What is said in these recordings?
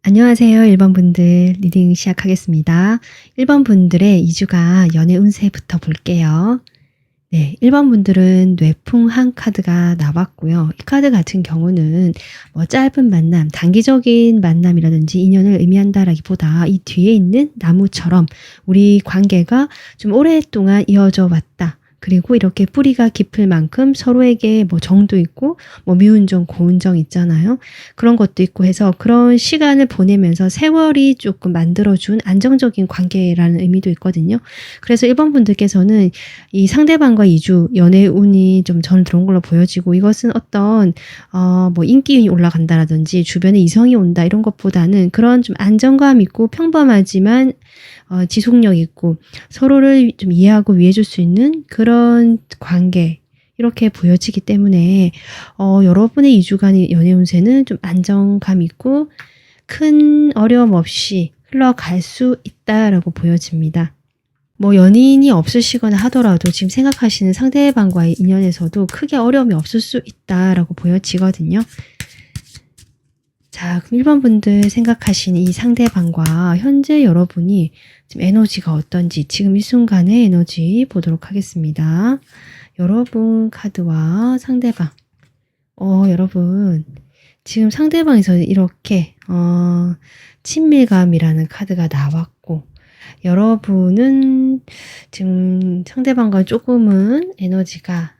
안녕하세요. 1번 분들 리딩 시작하겠습니다. 1번 분들의 2주간 연애 운세부터 볼게요. 네, 1번 분들은 뇌풍 한 카드가 나왔고요. 이 카드 같은 경우는 짧은 만남, 단기적인 만남이라든지 인연을 의미한다라기보다 이 뒤에 있는 나무처럼 우리 관계가 좀 오랫동안 이어져 왔다. 그리고 이렇게 뿌리가 깊을 만큼 서로에게 정도 있고 미운 정, 고운 정 있잖아요. 그런 것도 있고 해서 그런 시간을 보내면서 세월이 조금 만들어준 안정적인 관계라는 의미도 있거든요. 그래서 1번 분들께서는 이 상대방과 2주 연애 운이 좀 저는 들어온 걸로 보여지고, 이것은 어떤 인기운이 올라간다라든지 주변에 이성이 온다 이런 것보다는 그런 좀 안정감 있고 평범하지만 지속력 있고 서로를 좀 이해하고 위해줄 수 있는 그런 관계, 이렇게 보여지기 때문에 여러분의 2주간의 연애 운세는 좀 안정감 있고 큰 어려움 없이 흘러갈 수 있다라고 보여집니다. 연인이 없으시거나 하더라도 지금 생각하시는 상대방과의 인연에서도 크게 어려움이 없을 수 있다라고 보여지거든요. 자, 그럼 1번 분들 생각하시는 이 상대방과 현재 여러분이 지금 에너지가 어떤지 지금 이 순간의 에너지 보도록 하겠습니다. 여러분 카드와 상대방. 여러분 지금 상대방에서 이렇게 친밀감이라는 카드가 나왔고, 여러분은 지금 상대방과 조금은 에너지가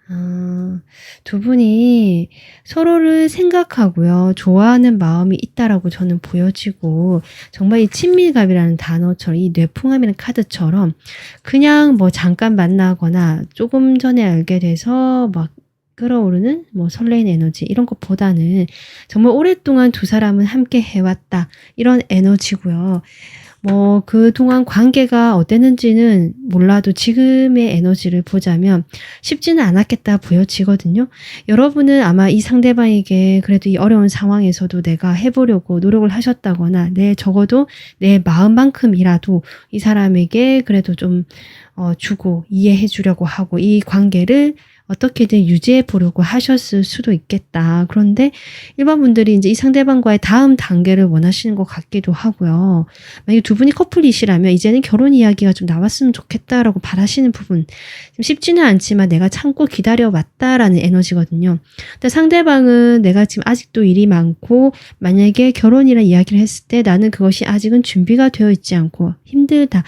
두 분이 서로를 생각하고요. 좋아하는 마음이 있다라고 저는 보여지고, 정말 이 친밀감이라는 단어처럼 이 뇌풍함이라는 카드처럼 그냥 잠깐 만나거나 조금 전에 알게 돼서 끌어오르는 설레는 에너지 이런 것보다는 정말 오랫동안 두 사람은 함께 해왔다 이런 에너지고요. 그동안 관계가 어땠는지는 몰라도 지금의 에너지를 보자면 쉽지는 않았겠다 보여지거든요. 여러분은 아마 이 상대방에게 그래도 이 어려운 상황에서도 내가 해보려고 노력을 하셨다거나, 적어도 내 마음만큼이라도 이 사람에게 그래도 좀 주고 이해해 주려고 하고 이 관계를 어떻게든 유지해 보려고 하셨을 수도 있겠다. 그런데 일반 분들이 이제 이 상대방과의 다음 단계를 원하시는 것 같기도 하고요. 만약에 두 분이 커플이시라면 이제는 결혼 이야기가 좀 나왔으면 좋겠다라고 바라시는 부분, 쉽지는 않지만 내가 참고 기다려왔다라는 에너지거든요. 근데 상대방은 내가 지금 아직도 일이 많고 만약에 결혼이라는 이야기를 했을 때 나는 그것이 아직은 준비가 되어 있지 않고 힘들다.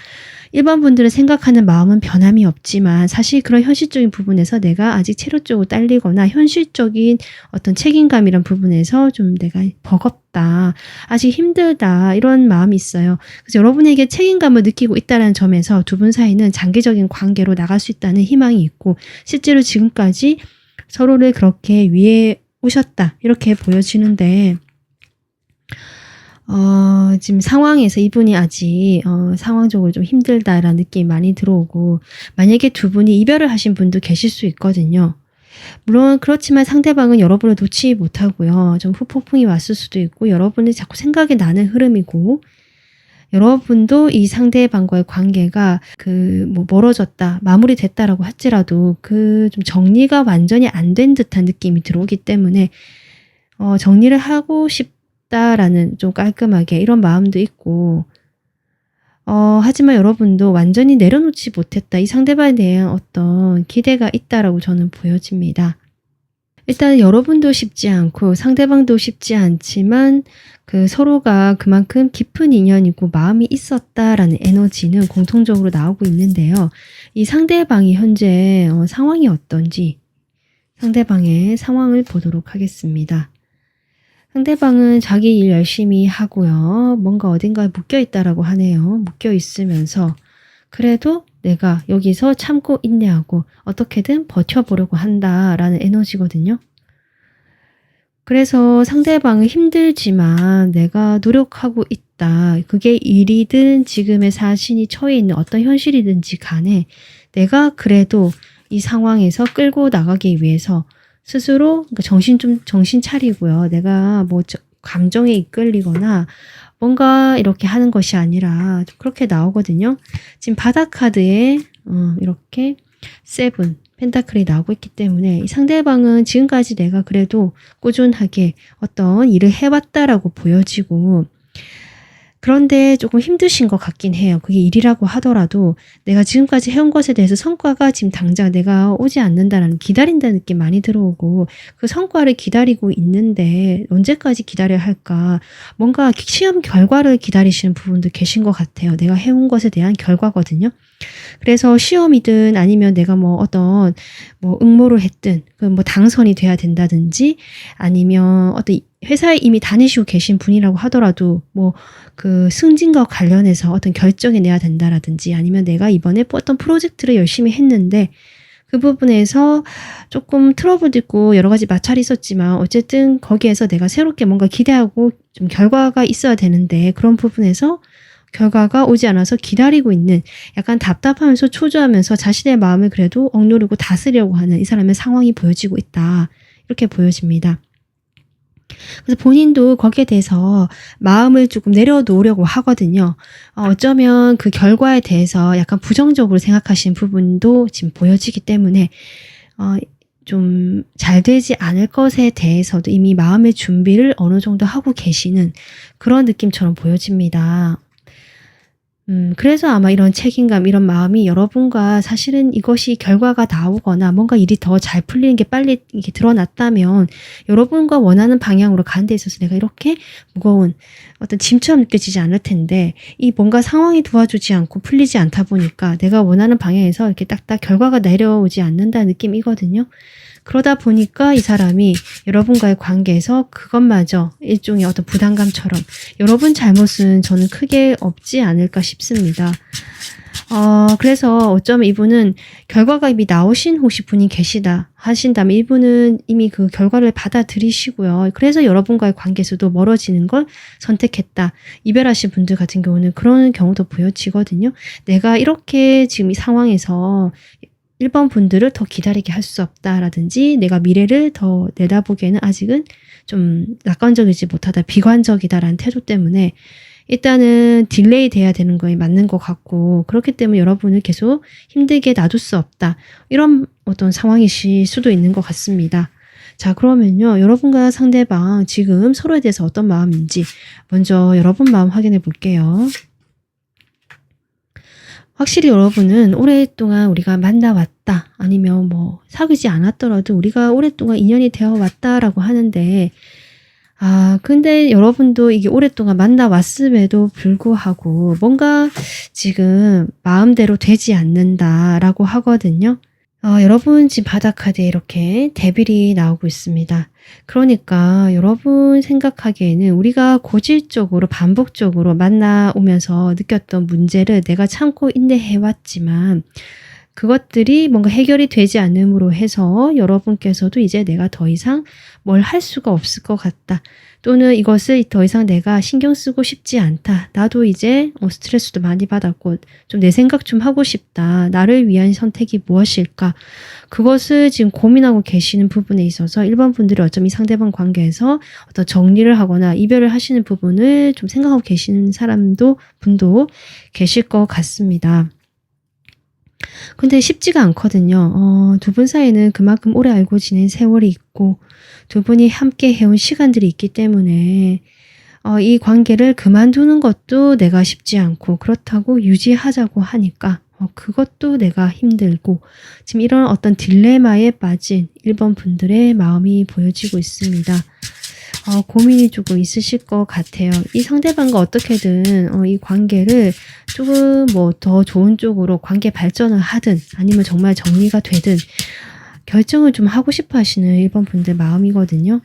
일반 분들은 생각하는 마음은 변함이 없지만 사실 그런 현실적인 부분에서 내가 아직 체력적으로 딸리거나 현실적인 어떤 책임감이란 부분에서 좀 내가 버겁다, 아직 힘들다 이런 마음이 있어요. 그래서 여러분에게 책임감을 느끼고 있다는 점에서 두 분 사이는 장기적인 관계로 나갈 수 있다는 희망이 있고, 실제로 지금까지 서로를 그렇게 위해 오셨다 이렇게 보여지는데, 지금 상황에서 이분이 아직 상황적으로 좀 힘들다라는 느낌이 많이 들어오고, 만약에 두 분이 이별을 하신 분도 계실 수 있거든요. 물론 그렇지만 상대방은 여러분을 놓지 못하고요. 좀 후폭풍이 왔을 수도 있고, 여러분이 자꾸 생각이 나는 흐름이고, 여러분도 이 상대방과의 관계가 멀어졌다, 마무리됐다라고 할지라도 좀 정리가 완전히 안 된 듯한 느낌이 들어오기 때문에 정리를 하고 싶다라는 좀 깔끔하게 이런 마음도 있고, 하지만 여러분도 완전히 내려놓지 못했다, 이 상대방에 대한 어떤 기대가 있다라고 저는 보여집니다. 일단 여러분도 쉽지 않고 상대방도 쉽지 않지만 서로가 그만큼 깊은 인연이고 마음이 있었다라는 에너지는 공통적으로 나오고 있는데요. 이 상대방이 현재 상황이 어떤지 상대방의 상황을 보도록 하겠습니다. 상대방은 자기 일 열심히 하고요. 뭔가 어딘가에 묶여 있다라고 하네요. 묶여 있으면서 그래도 내가 여기서 참고 인내하고 어떻게든 버텨보려고 한다라는 에너지거든요. 그래서 상대방은 힘들지만 내가 노력하고 있다. 그게 일이든 지금의 자신이 처해 있는 어떤 현실이든지 간에 내가 그래도 이 상황에서 끌고 나가기 위해서 스스로 정신 차리고요. 내가 감정에 이끌리거나 뭔가 이렇게 하는 것이 아니라 그렇게 나오거든요. 지금 바닥 카드에 이렇게 세븐 펜타클이 나오고 있기 때문에 이 상대방은 지금까지 내가 그래도 꾸준하게 어떤 일을 해왔다라고 보여지고, 그런데 조금 힘드신 것 같긴 해요. 그게 일이라고 하더라도 내가 지금까지 해온 것에 대해서 성과가 지금 당장 내가 오지 않는다라는 기다린다는 느낌 많이 들어오고 그 성과를 기다리고 있는데 언제까지 기다려야 할까? 뭔가 시험 결과를 기다리시는 부분도 계신 것 같아요. 내가 해온 것에 대한 결과거든요. 그래서 시험이든 아니면 내가 뭐 어떤 뭐 응모를 했든 그 뭐 당선이 돼야 된다든지 아니면 어떤 회사에 이미 다니시고 계신 분이라고 하더라도 뭐 그 승진과 관련해서 어떤 결정이 내야 된다라든지 아니면 내가 이번에 어떤 프로젝트를 열심히 했는데 그 부분에서 조금 트러블도 있고 여러 가지 마찰이 있었지만 어쨌든 거기에서 내가 새롭게 뭔가 기대하고 좀 결과가 있어야 되는데 그런 부분에서 결과가 오지 않아서 기다리고 있는 약간 답답하면서 초조하면서 자신의 마음을 그래도 억누르고 다스리려고 하는 이 사람의 상황이 보여지고 있다. 이렇게 보여집니다. 그래서 본인도 거기에 대해서 마음을 조금 내려놓으려고 하거든요. 어쩌면 그 결과에 대해서 약간 부정적으로 생각하시는 부분도 지금 보여지기 때문에 좀 잘 되지 않을 것에 대해서도 이미 마음의 준비를 어느 정도 하고 계시는 그런 느낌처럼 보여집니다. 그래서 아마 이런 책임감, 이런 마음이 여러분과 사실은 이것이 결과가 나오거나 뭔가 일이 더 잘 풀리는 게 빨리 이게 드러났다면 여러분과 원하는 방향으로 가는 데 있어서 내가 이렇게 무거운 어떤 짐처럼 느껴지지 않을 텐데 이 뭔가 상황이 도와주지 않고 풀리지 않다 보니까 내가 원하는 방향에서 이렇게 딱딱 결과가 내려오지 않는다는 느낌이거든요. 그러다 보니까 이 사람이 여러분과의 관계에서 그것마저 일종의 어떤 부담감처럼 여러분 잘못은 저는 크게 없지 않을까 싶습니다. 그래서 어쩌면 이분은 결과가 이미 나오신 혹시 분이 계시다 하신다면 이분은 이미 그 결과를 받아들이시고요. 그래서 여러분과의 관계에서도 멀어지는 걸 선택했다. 이별하신 분들 같은 경우는 그런 경우도 보여지거든요. 내가 이렇게 지금 이 상황에서 1번 분들을 더 기다리게 할 수 없다라든지 내가 미래를 더 내다보기에는 아직은 좀 낙관적이지 못하다, 비관적이다라는 태도 때문에 일단은 딜레이 돼야 되는 거에 맞는 것 같고 그렇기 때문에 여러분을 계속 힘들게 놔둘 수 없다. 이런 어떤 상황이실 수도 있는 것 같습니다. 자, 그러면요. 여러분과 상대방 지금 서로에 대해서 어떤 마음인지 먼저 여러분 마음 확인해 볼게요. 확실히 여러분은 오랫동안 우리가 만나왔다 아니면 뭐 사귀지 않았더라도 우리가 오랫동안 인연이 되어 왔다라고 하는데 근데 여러분도 이게 오랫동안 만나왔음에도 불구하고 뭔가 지금 마음대로 되지 않는다라고 하거든요. 여러분 지금 바닷카드에 이렇게 데빌이 나오고 있습니다. 그러니까 여러분 생각하기에는 우리가 고질적으로 반복적으로 만나오면서 느꼈던 문제를 내가 참고 인내해왔지만 그것들이 뭔가 해결이 되지 않음으로 해서 여러분께서도 이제 내가 더 이상 뭘 할 수가 없을 것 같다. 또는 이것을 더 이상 내가 신경 쓰고 싶지 않다. 나도 이제 스트레스도 많이 받았고 좀 내 생각 좀 하고 싶다. 나를 위한 선택이 무엇일까? 그것을 지금 고민하고 계시는 부분에 있어서 1번 분들이 어쩌면 이 상대방 관계에서 어떤 정리를 하거나 이별을 하시는 부분을 좀 생각하고 계시는 분도 계실 것 같습니다. 근데 쉽지가 않거든요. 두 분 사이는 그만큼 오래 알고 지낸 세월이 있고 두 분이 함께 해온 시간들이 있기 때문에 이 관계를 그만두는 것도 내가 쉽지 않고 그렇다고 유지하자고 하니까 그것도 내가 힘들고 지금 이런 어떤 딜레마에 빠진 1번 분들의 마음이 보여지고 있습니다. 고민이 조금 있으실 것 같아요. 이 상대방과 어떻게든 이 관계를 조금 뭐 더 좋은 쪽으로 관계 발전을 하든 아니면 정말 정리가 되든 결정을 좀 하고 싶어 하시는 1번 분들 마음이거든요.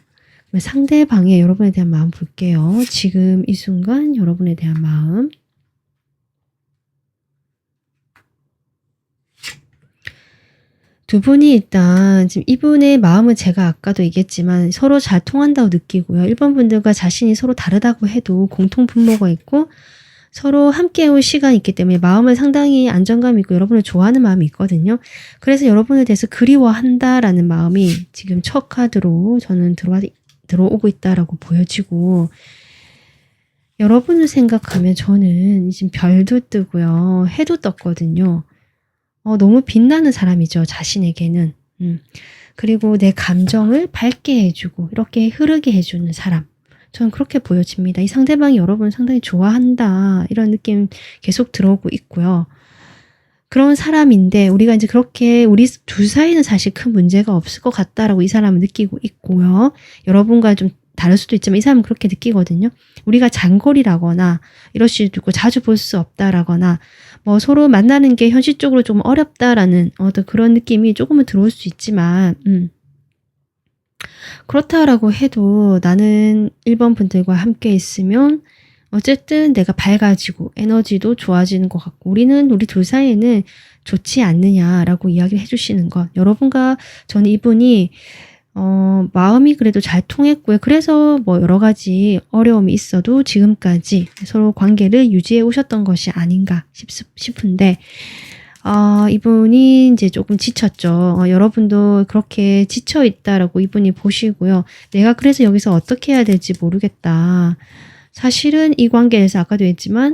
상대방의 여러분에 대한 마음 볼게요. 지금 이 순간 여러분에 대한 마음. 두 분이 일단 지금 이분의 마음은 제가 아까도 얘기했지만 서로 잘 통한다고 느끼고요. 1번 분들과 자신이 서로 다르다고 해도 공통 분모가 있고 서로 함께 온 시간이 있기 때문에 마음은 상당히 안정감 있고 여러분을 좋아하는 마음이 있거든요. 그래서 여러분에 대해서 그리워한다라는 마음이 지금 첫 카드로 저는 들어오고 있다라고 보여지고 여러분을 생각하면 저는 지금 별도 뜨고요. 해도 떴거든요. 너무 빛나는 사람이죠. 자신에게는. 그리고 내 감정을 밝게 해주고 이렇게 흐르게 해주는 사람. 저는 그렇게 보여집니다. 이 상대방이 여러분을 상당히 좋아한다. 이런 느낌 계속 들어오고 있고요. 그런 사람인데 우리가 이제 그렇게 우리 둘 사이는 사실 큰 문제가 없을 것 같다라고 이 사람은 느끼고 있고요. 여러분과 좀 다를 수도 있지만 이 사람은 그렇게 느끼거든요. 우리가 장거리라거나 이럴 수도 있고 자주 볼 수 없다라거나 뭐 서로 만나는 게 현실적으로 좀 어렵다라는 어떤 그런 느낌이 조금은 들어올 수 있지만 그렇다라고 해도 나는 1번 분들과 함께 있으면 어쨌든 내가 밝아지고 에너지도 좋아지는 것 같고 우리 둘 사이에는 좋지 않느냐라고 이야기를 해주시는 것. 여러분과 저는 이분이 마음이 그래도 잘 통했고요. 그래서 뭐 여러 가지 어려움이 있어도 지금까지 서로 관계를 유지해 오셨던 것이 아닌가 싶은데 이분이 이제 조금 지쳤죠. 여러분도 그렇게 지쳐 있다라고 이분이 보시고요. 내가 그래서 여기서 어떻게 해야 될지 모르겠다. 사실은 이 관계에서 아까도 했지만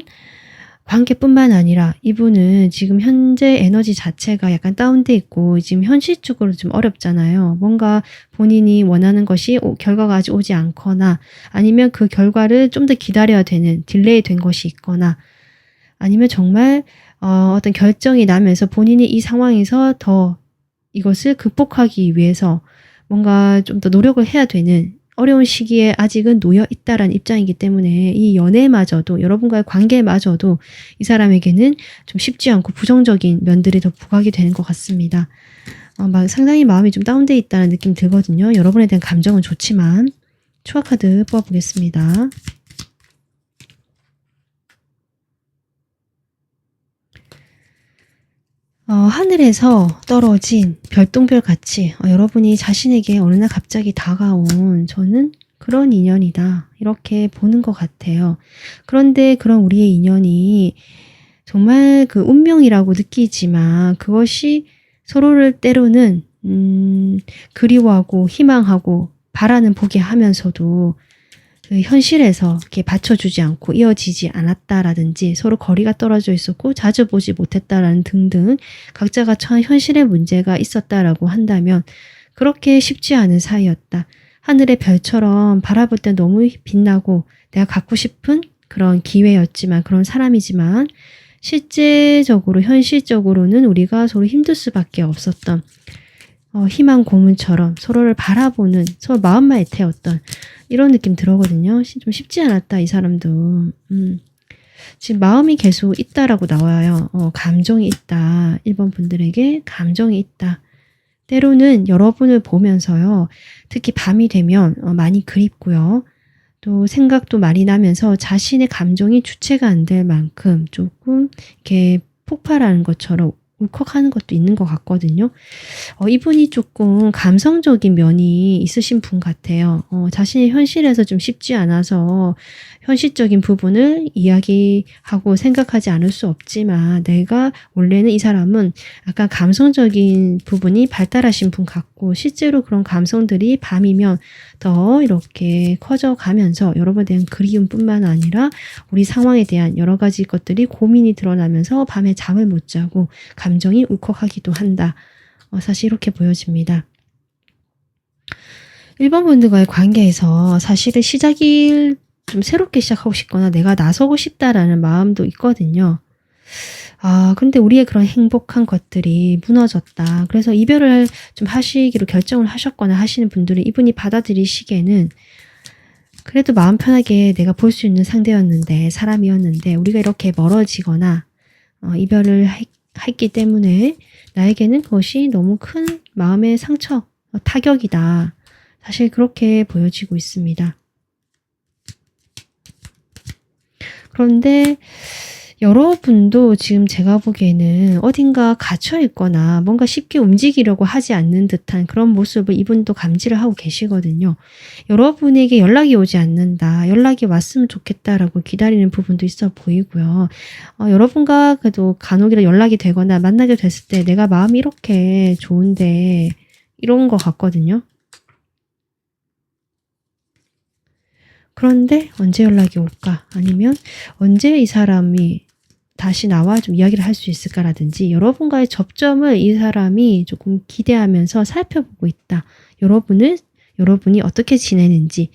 관계뿐만 아니라 이분은 지금 현재 에너지 자체가 약간 다운돼 있고 지금 현실적으로 좀 어렵잖아요. 뭔가 본인이 원하는 것이 결과가 아직 오지 않거나 아니면 그 결과를 좀 더 기다려야 되는 딜레이 된 것이 있거나 아니면 정말 어떤 결정이 나면서 본인이 이 상황에서 더 이것을 극복하기 위해서 뭔가 좀 더 노력을 해야 되는 어려운 시기에 아직은 놓여 있다라는 입장이기 때문에 이 연애마저도 여러분과의 관계마저도 이 사람에게는 좀 쉽지 않고 부정적인 면들이 더 부각이 되는 것 같습니다. 상당히 마음이 좀 다운돼 있다는 느낌이 들거든요. 여러분에 대한 감정은 좋지만 추억 카드 뽑아보겠습니다. 하늘에서 떨어진 별똥별 같이 여러분이 자신에게 어느 날 갑자기 다가온 저는 그런 인연이다. 이렇게 보는 것 같아요. 그런데 그런 우리의 인연이 정말 그 운명이라고 느끼지만 그것이 서로를 때로는 그리워하고 희망하고 바라는 보게 하면서도 그 현실에서 이렇게 받쳐주지 않고 이어지지 않았다라든지 서로 거리가 떨어져 있었고 자주 보지 못했다라는 등등 각자가 처한 현실의 문제가 있었다라고 한다면 그렇게 쉽지 않은 사이였다. 하늘의 별처럼 바라볼 때 너무 빛나고 내가 갖고 싶은 그런 기회였지만 그런 사람이지만 실제적으로 현실적으로는 우리가 서로 힘들 수밖에 없었던 희망 고문처럼 서로를 바라보는 서로 마음만 애태웠던 이런 느낌 들어거든요. 좀 쉽지 않았다 이 사람도. 지금 마음이 계속 있다라고 나와요. 감정이 있다. 1번 분들에게 감정이 있다. 때로는 여러분을 보면서요. 특히 밤이 되면 많이 그립고요. 또 생각도 많이 나면서 자신의 감정이 주체가 안 될 만큼 조금 이렇게 폭발하는 것처럼 울컥하는 것도 있는 것 같거든요. 이분이 조금 감성적인 면이 있으신 분 같아요. 자신의 현실에서 좀 쉽지 않아서 현실적인 부분을 이야기하고 생각하지 않을 수 없지만 내가 원래는 이 사람은 약간 감성적인 부분이 발달하신 분 같고 실제로 그런 감성들이 밤이면 더 이렇게 커져가면서 여러분에 대한 그리움뿐만 아니라 우리 상황에 대한 여러 가지 것들이 고민이 드러나면서 밤에 잠을 못 자고 감정이 울컥하기도 한다. 사실 이렇게 보여집니다. 1번 분들과의 관계에서 사실은 시작이 좀 새롭게 시작하고 싶거나 내가 나서고 싶다라는 마음도 있거든요. 근데 우리의 그런 행복한 것들이 무너졌다. 그래서 이별을 좀 하시기로 결정을 하셨거나 하시는 분들은 이분이 받아들이시기에는 그래도 마음 편하게 내가 볼 수 있는 상대였는데 사람이었는데 우리가 이렇게 멀어지거나 이별을 했기 때문에 나에게는 그것이 너무 큰 마음의 상처, 타격이다. 사실 그렇게 보여지고 있습니다. 그런데 여러분도 지금 제가 보기에는 어딘가 갇혀 있거나 뭔가 쉽게 움직이려고 하지 않는 듯한 그런 모습을 이분도 감지를 하고 계시거든요. 여러분에게 연락이 오지 않는다. 연락이 왔으면 좋겠다라고 기다리는 부분도 있어 보이고요. 여러분과 그래도 간혹이라 연락이 되거나 만나게 됐을 때 내가 마음이 이렇게 좋은데 이런 것 같거든요. 그런데 언제 연락이 올까? 아니면 언제 이 사람이 다시 나와 좀 이야기를 할 수 있을까라든지 여러분과의 접점을 이 사람이 조금 기대하면서 살펴보고 있다. 여러분이 어떻게 지내는지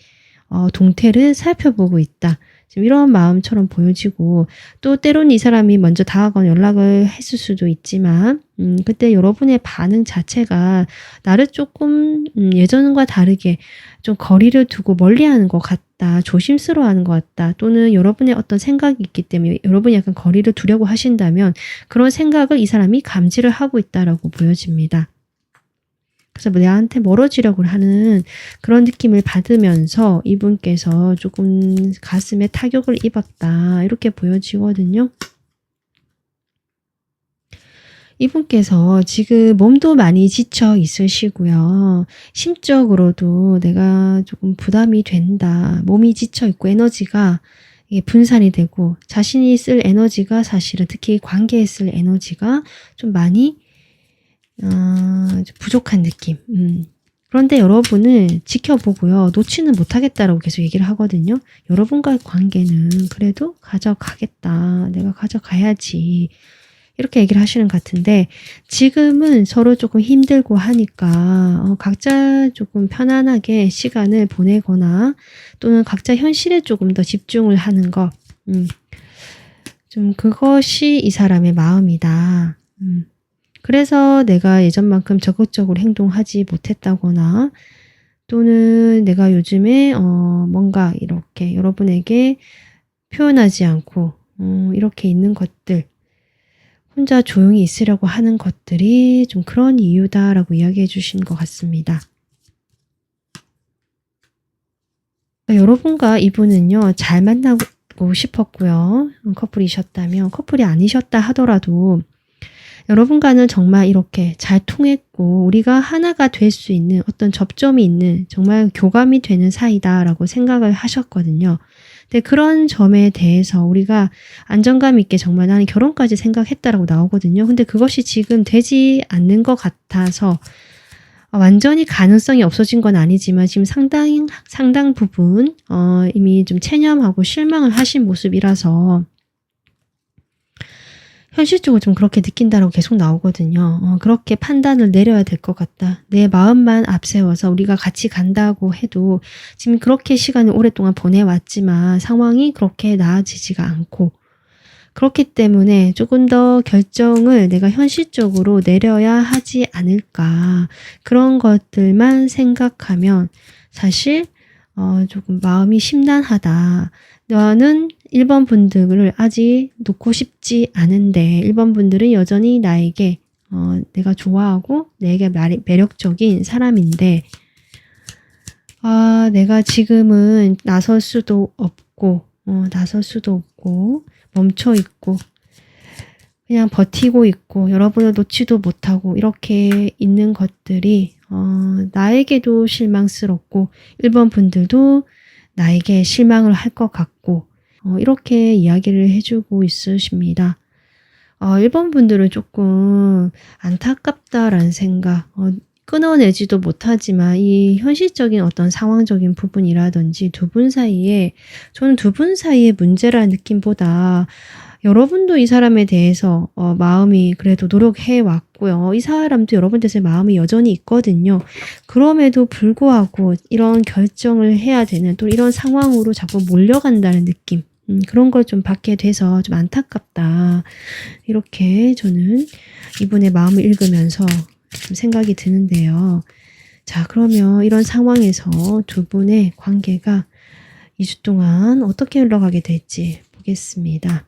동태를 살펴보고 있다. 지금 이런 마음처럼 보여지고, 또 때로는 이 사람이 먼저 다가가거나 연락을 했을 수도 있지만 그때 여러분의 반응 자체가 나를 조금 예전과 다르게 좀 거리를 두고 멀리하는 것 같다, 조심스러워하는 것 같다, 또는 여러분의 어떤 생각이 있기 때문에 여러분이 약간 거리를 두려고 하신다면 그런 생각을 이 사람이 감지를 하고 있다라고 보여집니다. 그래서 나한테 멀어지려고 하는 그런 느낌을 받으면서 이분께서 조금 가슴에 타격을 입었다, 이렇게 보여지거든요. 이분께서 지금 몸도 많이 지쳐 있으시고요. 심적으로도 내가 조금 부담이 된다. 몸이 지쳐 있고 에너지가 이게 분산이 되고, 자신이 쓸 에너지가 사실은 특히 관계에 쓸 에너지가 좀 많이 좀 부족한 느낌. 그런데 여러분을 지켜보고요, 놓지는 못하겠다라고 계속 얘기를 하거든요. 여러분과의 관계는 그래도 가져가겠다. 내가 가져가야지. 이렇게 얘기를 하시는 것 같은데, 지금은 서로 조금 힘들고 하니까 각자 조금 편안하게 시간을 보내거나 또는 각자 현실에 조금 더 집중을 하는 것, 좀 그것이 이 사람의 마음이다. 그래서 내가 예전만큼 적극적으로 행동하지 못했다거나, 또는 내가 요즘에 뭔가 이렇게 여러분에게 표현하지 않고 이렇게 있는 것들, 혼자 조용히 있으려고 하는 것들이 좀 그런 이유다라고 이야기해 주신 것 같습니다. 여러분과 이분은요, 잘 만나고 싶었고요. 커플이셨다면, 커플이 아니셨다 하더라도 여러분과는 정말 이렇게 잘 통했고 우리가 하나가 될 수 있는 어떤 접점이 있는 정말 교감이 되는 사이다라고 생각을 하셨거든요. 근데 그런 점에 대해서 우리가 안정감 있게 정말 나는 결혼까지 생각했다라고 나오거든요. 근데 그것이 지금 되지 않는 것 같아서 완전히 가능성이 없어진 건 아니지만 지금 상당 부분 이미 좀 체념하고 실망을 하신 모습이라서 현실적으로 좀 그렇게 느낀다라고 계속 나오거든요. 그렇게 판단을 내려야 될 것 같다. 내 마음만 앞세워서 우리가 같이 간다고 해도 지금 그렇게 시간을 오랫동안 보내왔지만 상황이 그렇게 나아지지가 않고, 그렇기 때문에 조금 더 결정을 내가 현실적으로 내려야 하지 않을까. 그런 것들만 생각하면 사실 조금 마음이 심란하다. 너는 1번 분들을 아직 놓고 싶지 않은데 1번 분들은 여전히 나에게 내가 좋아하고 내게 매력적인 사람인데 내가 지금은 나설 수도 없고 멈춰 있고 그냥 버티고 있고 여러분을 놓지도 못하고 이렇게 있는 것들이 나에게도 실망스럽고 1번 분들도 나에게 실망을 할 것 같고 이렇게 이야기를 해주고 있으십니다. 1번 분들은 조금 안타깝다라는 생각, 끊어내지도 못하지만 이 현실적인 어떤 상황적인 부분이라든지 두 분 사이에, 저는 두 분 사이의 문제라는 느낌보다 여러분도 이 사람에 대해서 마음이 그래도 노력해 왔고요. 이 사람도 여러분 대해서 마음이 여전히 있거든요. 그럼에도 불구하고 이런 결정을 해야 되는, 또 이런 상황으로 자꾸 몰려간다는 느낌, 그런 걸 좀 받게 돼서 좀 안타깝다. 이렇게 저는 이분의 마음을 읽으면서 좀 생각이 드는데요. 자, 그러면 이런 상황에서 두 분의 관계가 2주 동안 어떻게 흘러가게 될지 보겠습니다.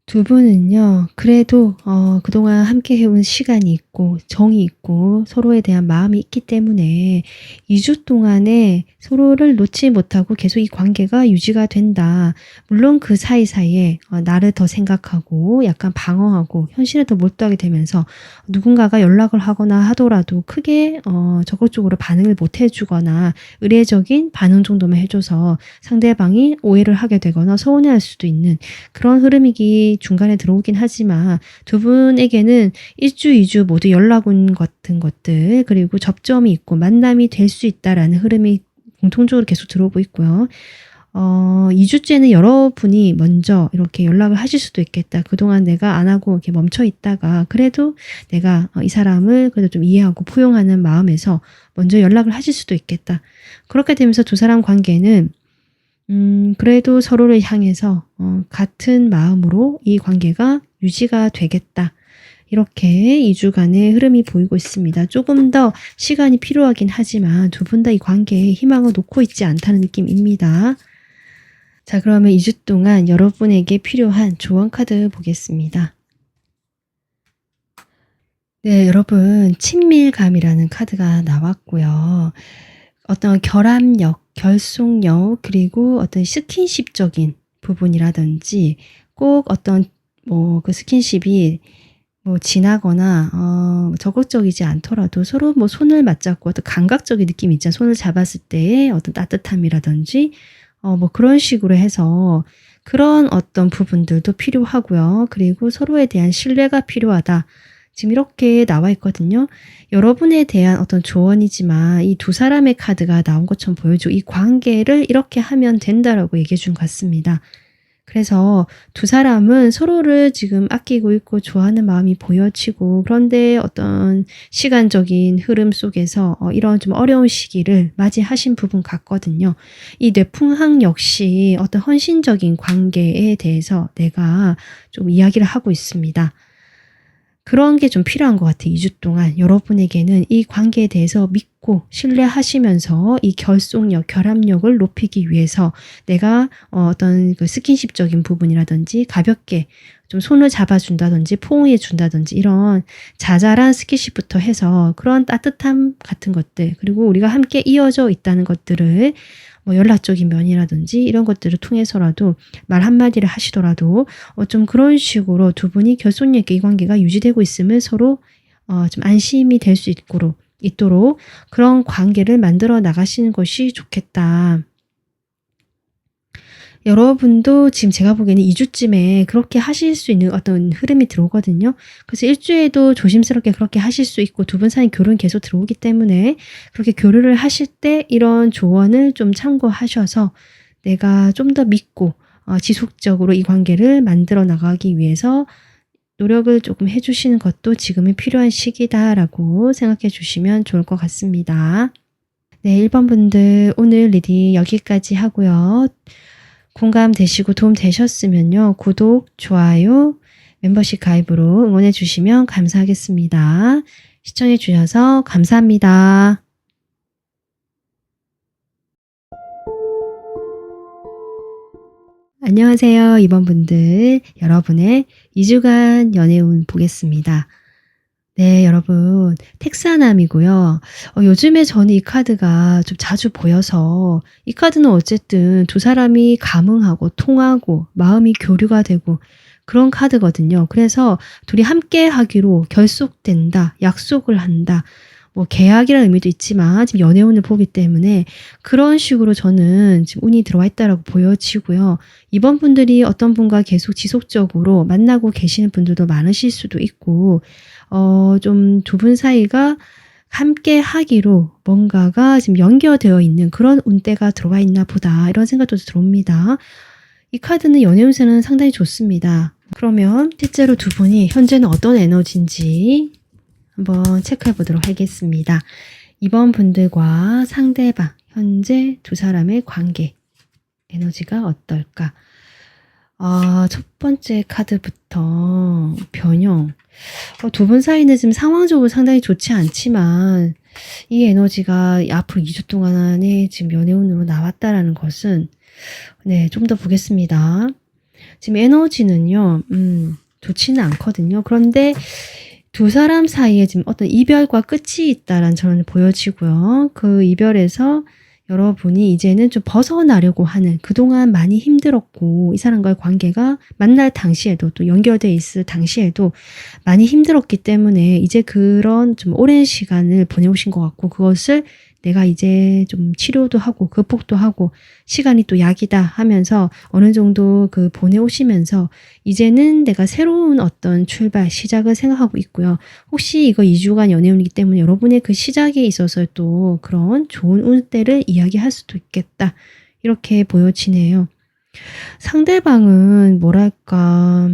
두 분은요, 그래도 그동안 함께 해온 시간이 있고 정이 있고 서로에 대한 마음이 있기 때문에 2주 동안에 서로를 놓지 못하고 계속 이 관계가 유지가 된다. 물론 그 사이사이에 나를 더 생각하고 약간 방어하고 현실에 더 몰두하게 되면서 누군가가 연락을 하거나 하더라도 크게 적극적으로 반응을 못 해주거나 의례적인 반응 정도만 해줘서 상대방이 오해를 하게 되거나 서운해할 수도 있는 그런 흐름이 중간에 들어오긴 하지만, 두 분에게는 1주, 2주 모두 연락 온 같은 것들, 그리고 접점이 있고 만남이 될 수 있다라는 흐름이 공통적으로 계속 들어오고 있고요. 2주째는 여러분이 먼저 이렇게 연락을 하실 수도 있겠다. 그동안 내가 안 하고 이렇게 멈춰 있다가 그래도 내가 이 사람을 그래도 좀 이해하고 포용하는 마음에서 먼저 연락을 하실 수도 있겠다. 그렇게 되면서 두 사람 관계는 그래도 서로를 향해서 같은 마음으로 이 관계가 유지가 되겠다. 이렇게 2주간의 흐름이 보이고 있습니다. 조금 더 시간이 필요하긴 하지만 두 분 다 이 관계에 희망을 놓고 있지 않다는 느낌입니다. 자, 그러면 2주 동안 여러분에게 필요한 조언 카드 보겠습니다. 네, 여러분, 친밀감이라는 카드가 나왔고요. 어떤 결합력, 결속력, 그리고 어떤 스킨십적인 부분이라든지 꼭 어떤 그 스킨십이 진하거나 적극적이지 않더라도 서로 손을 맞잡고 어떤 감각적인 느낌이 있잖아요. 손을 잡았을 때의 어떤 따뜻함이라든지 그런 식으로 해서 그런 어떤 부분들도 필요하고요. 그리고 서로에 대한 신뢰가 필요하다. 지금 이렇게 나와 있거든요. 여러분에 대한 어떤 조언이지만 이 두 사람의 카드가 나온 것처럼 보여주고 이 관계를 이렇게 하면 된다라고 얘기해 준 것 같습니다. 그래서 두 사람은 서로를 지금 아끼고 있고 좋아하는 마음이 보여지고 그런데 어떤 시간적인 흐름 속에서 이런 좀 어려운 시기를 맞이하신 부분 같거든요. 이 뇌풍학 역시 어떤 헌신적인 관계에 대해서 내가 좀 이야기를 하고 있습니다. 그런 게 좀 필요한 것 같아요. 2주 동안 여러분에게는 이 관계에 대해서 믿고 신뢰하시면서 이 결속력, 결합력을 높이기 위해서 내가 어떤 그 스킨십적인 부분이라든지 가볍게 좀 손을 잡아준다든지 포옹해 준다든지 이런 자잘한 스킨십부터 해서 그런 따뜻함 같은 것들 그리고 우리가 함께 이어져 있다는 것들을 연락적인 면이라든지 이런 것들을 통해서라도 말 한마디를 하시더라도 좀 그런 식으로 두 분이 결속력 있게 이 관계가 유지되고 있음을 서로 좀 안심이 될 수 있도록 그런 관계를 만들어 나가시는 것이 좋겠다. 여러분도 지금 제가 보기에는 2주쯤에 그렇게 하실 수 있는 어떤 흐름이 들어오거든요. 그래서 일주에도 조심스럽게 그렇게 하실 수 있고 두 분 사이 교류는 계속 들어오기 때문에 그렇게 교류를 하실 때 이런 조언을 좀 참고하셔서 내가 좀 더 믿고 지속적으로 이 관계를 만들어 나가기 위해서 노력을 조금 해주시는 것도 지금은 필요한 시기다라고 생각해 주시면 좋을 것 같습니다. 네, 1번 분들 오늘 리딩 여기까지 하고요. 공감되시고 도움 되셨으면요. 구독, 좋아요, 멤버십 가입으로 응원해 주시면 감사하겠습니다. 시청해 주셔서 감사합니다. 안녕하세요. 2번 분들 여러분의 2주간 연애운 보겠습니다. 네, 여러분 텍사남이고요. 요즘에 저는 이 카드가 좀 자주 보여서 이 카드는 어쨌든 두 사람이 감흥하고 통하고 마음이 교류가 되고 그런 카드거든요. 그래서 둘이 함께 하기로 결속된다, 약속을 한다. 계약이라는 의미도 있지만 지금 연애운을 보기 때문에 그런 식으로 저는 지금 운이 들어와 있다라고 보여지고요. 이번 분들이 어떤 분과 계속 지속적으로 만나고 계시는 분들도 많으실 수도 있고 좀 두 분 사이가 함께 하기로 뭔가가 지금 연결되어 있는 그런 운대가 들어와 있나 보다 이런 생각도 들어옵니다. 이 카드는 연애 운세는 상당히 좋습니다. 그러면 실제로 두 분이 현재는 어떤 에너지인지 한번 체크해 보도록 하겠습니다. 이번 분들과 상대방 현재 두 사람의 관계 에너지가 어떨까? 첫 번째 카드부터 변형. 두 분 사이는 지금 상황적으로 상당히 좋지 않지만 이 에너지가 앞으로 2주 동안에 지금 연애운으로 나왔다라는 것은 네, 좀 더 보겠습니다. 지금 에너지는요, 좋지는 않거든요. 그런데 두 사람 사이에 지금 어떤 이별과 끝이 있다라는 저는 보여지고요. 그 이별에서 여러분이 이제는 좀 벗어나려고 하는 그동안 많이 힘들었고 이 사람과의 관계가 만날 당시에도 또 연결돼 있을 당시에도 많이 힘들었기 때문에 이제 그런 좀 오랜 시간을 보내오신 것 같고 그것을 내가 이제 좀 치료도 하고 극복도 하고 시간이 또 약이다 하면서 어느 정도 그 보내오시면서 이제는 내가 새로운 어떤 출발, 시작을 생각하고 있고요. 혹시 이거 2주간 연애운이기 때문에 여러분의 그 시작에 있어서 또 그런 좋은 운대를 이야기할 수도 있겠다. 이렇게 보여지네요. 상대방은 뭐랄까,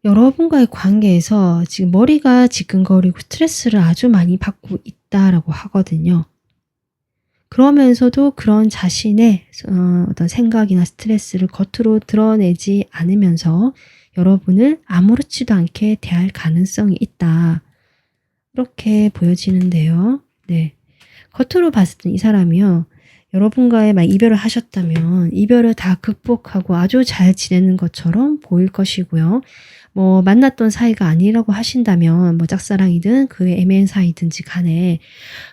여러분과의 관계에서 지금 머리가 지끈거리고 스트레스를 아주 많이 받고 있다라고 하거든요. 그러면서도 그런 자신의 어떤 생각이나 스트레스를 겉으로 드러내지 않으면서 여러분을 아무렇지도 않게 대할 가능성이 있다. 이렇게 보여지는데요. 네. 겉으로 봤을 때 이 사람이요. 여러분과의 막 이별을 하셨다면 이별을 다 극복하고 아주 잘 지내는 것처럼 보일 것이고요. 뭐 만났던 사이가 아니라고 하신다면 뭐 짝사랑이든 그 애매한 사이든지 간에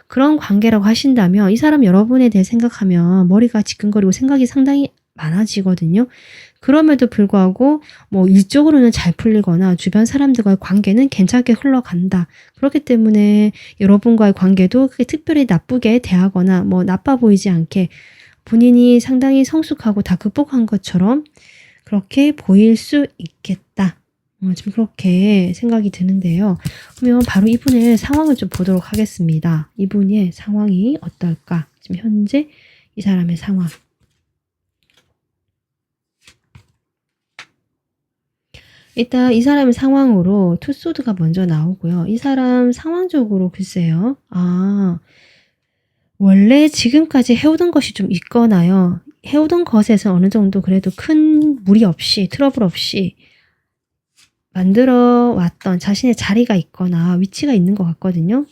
그런 관계라고 하신다면 이 사람 여러분에 대해 생각하면 머리가 지끈거리고 생각이 상당히 많아지거든요. 그럼에도 불구하고 뭐 일적으로는 잘 풀리거나 주변 사람들과의 관계는 괜찮게 흘러간다. 그렇기 때문에 여러분과의 관계도 그게 특별히 나쁘게 대하거나 뭐 나빠 보이지 않게 본인이 상당히 성숙하고 다 극복한 것처럼 그렇게 보일 수 있겠다. 지금 그렇게 생각이 드는데요. 그러면 바로 이분의 상황을 좀 보도록 하겠습니다. 이분의 상황이 어떨까? 지금 현재 이 사람의 상황. 일단 이 사람의 상황으로 투소드가 먼저 나오고요. 이 사람 상황적으로 글쎄요. 원래 지금까지 해오던 것이 좀 있거나요. 해오던 것에서 어느 정도 그래도 큰 무리 없이 트러블 없이 만들어 왔던 자신의 자리가 있거나 위치가 있는 것 같거든요.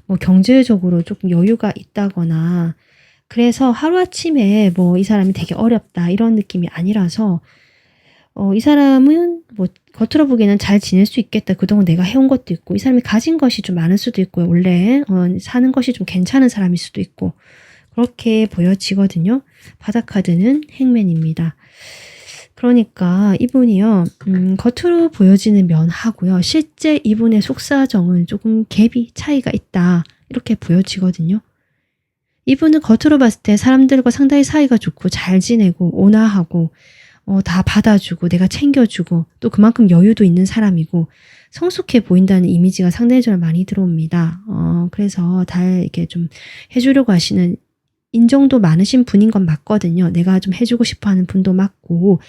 뭐 경제적으로 조금 여유가 있다거나 그래서 하루아침에 뭐 이 사람이 되게 어렵다 이런 느낌이 아니라서 이 사람은 뭐 겉으로 보기에는 잘 지낼 수 있겠다. 그동안 내가 해온 것도 있고 이 사람이 가진 것이 좀 많을 수도 있고요. 원래 사는 것이 좀 괜찮은 사람일 수도 있고 그렇게 보여지거든요. 바닥카드는 행맨입니다. 그러니까 이분이요. 겉으로 보여지는 면하고요. 실제 이분의 속사정은 조금 갭이 차이가 있다. 이렇게 보여지거든요. 이분은 겉으로 봤을 때 사람들과 상당히 사이가 좋고 잘 지내고 온화하고 다 받아주고 내가 챙겨주고 또 그만큼 여유도 있는 사람이고 성숙해 보인다는 이미지가 상대적으로 많이 들어옵니다. 그래서 다 이렇게 좀 해주려고 하시는 인정도 많으신 분인 건 맞거든요. 내가 좀 해주고 싶어 하는 분도 맞고